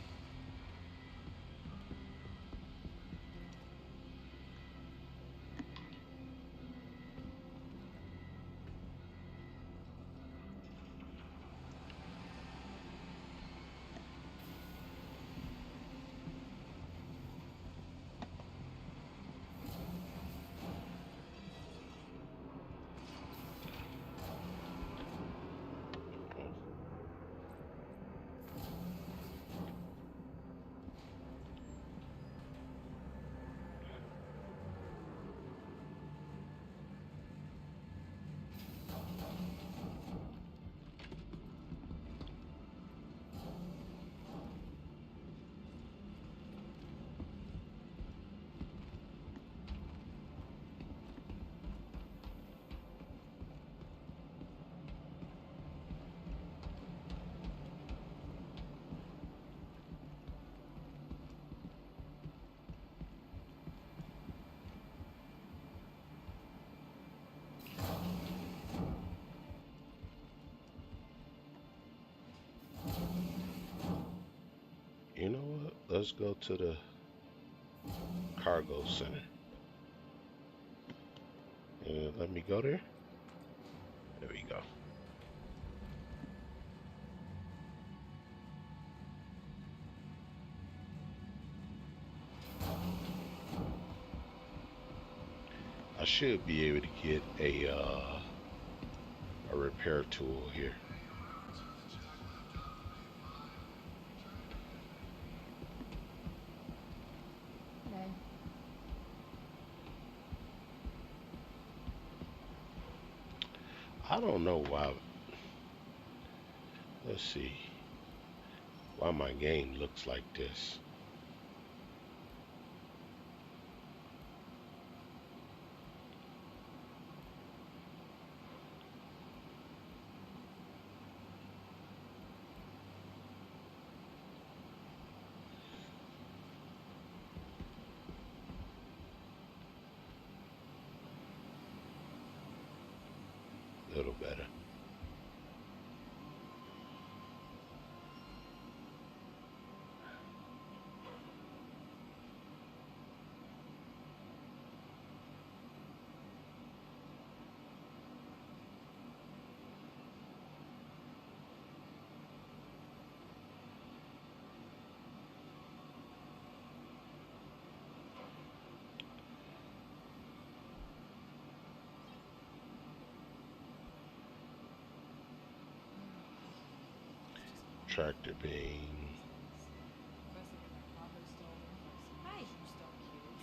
let's go to the cargo center. Let me go there. There we go. I should be able to get a repair tool here. Hello. I don't know why. Let's see why my game looks like this. A little better. Tractor beam, Hi.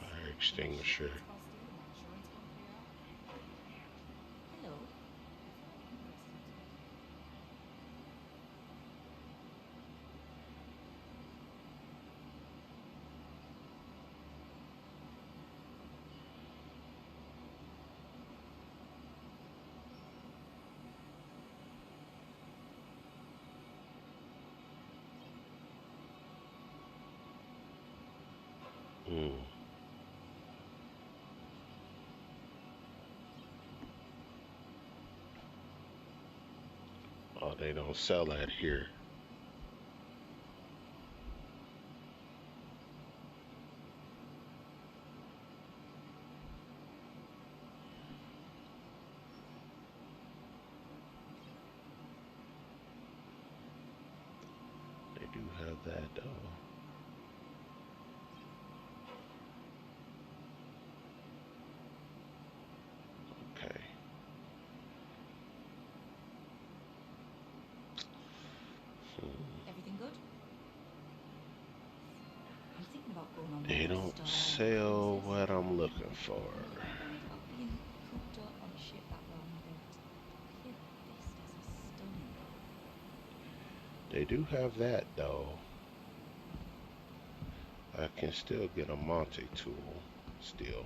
fire extinguisher. Hello. Hmm. Oh, they don't sell that here. They do have that though. Okay. Everything good? I'm thinking about going on They one of don't Star sell cruises. what I'm looking for. Worried about being cooped up on a ship that long, but here, this is stunning. They do have that though. I can still get a Monte tool still.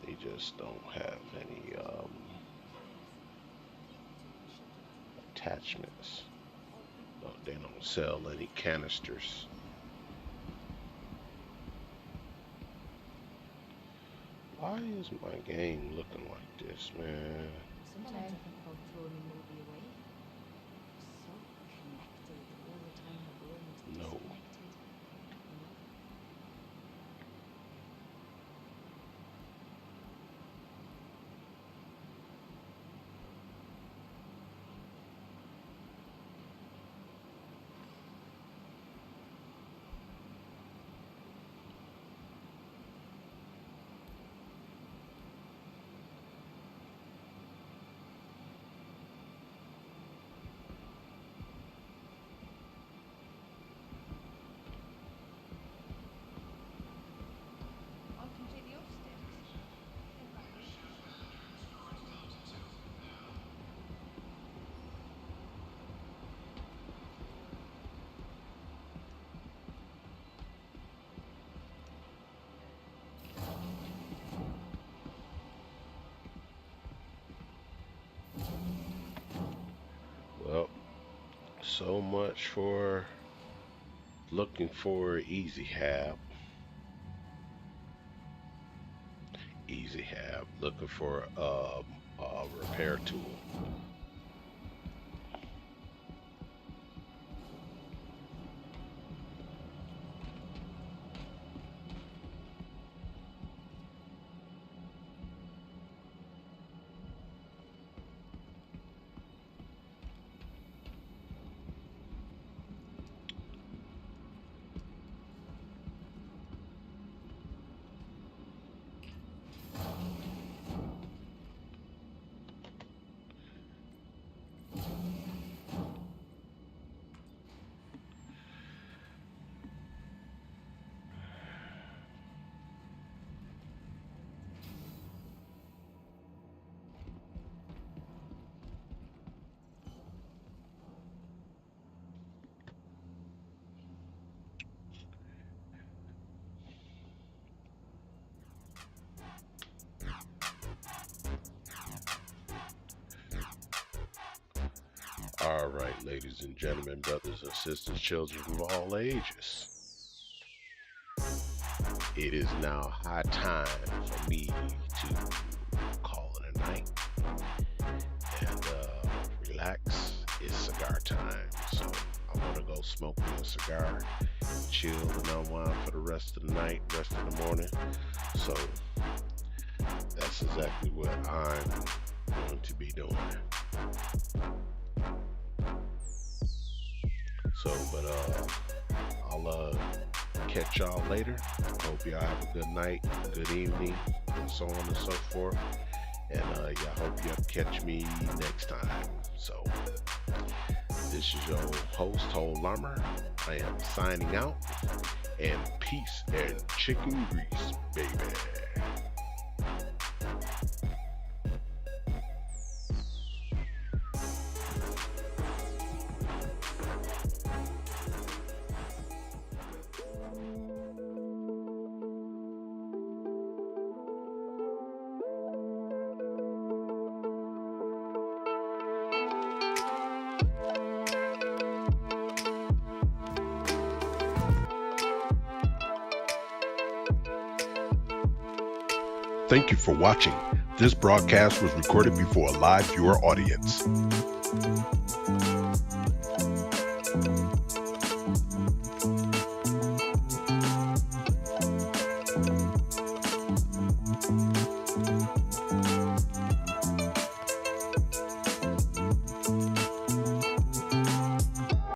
They just don't have any attachments. No, they don't sell any canisters. Why is my game looking like this, man? Sometimes I think about throwing the movie away. So connected all the time, the world No. disconnected. You know? So much for looking for Easy Hab. Easy Hab, looking for a repair tool. All right, ladies and gentlemen, brothers and sisters, children of all ages. It is now high time for me to call it a night and relax. It's cigar time, so I want to go smoke me a cigar, chill and unwind for the rest of the night, rest of the morning. So that's exactly what I'm going to be doing. So, but I'll catch y'all later. Hope y'all have a good night, good evening, and so on and so forth. And y'all hope y'all catch me next time. So, this is your host, Whole Lumber. I am signing out. And peace and chicken grease, baby. Thank you for watching. This broadcast was recorded before a live viewer audience.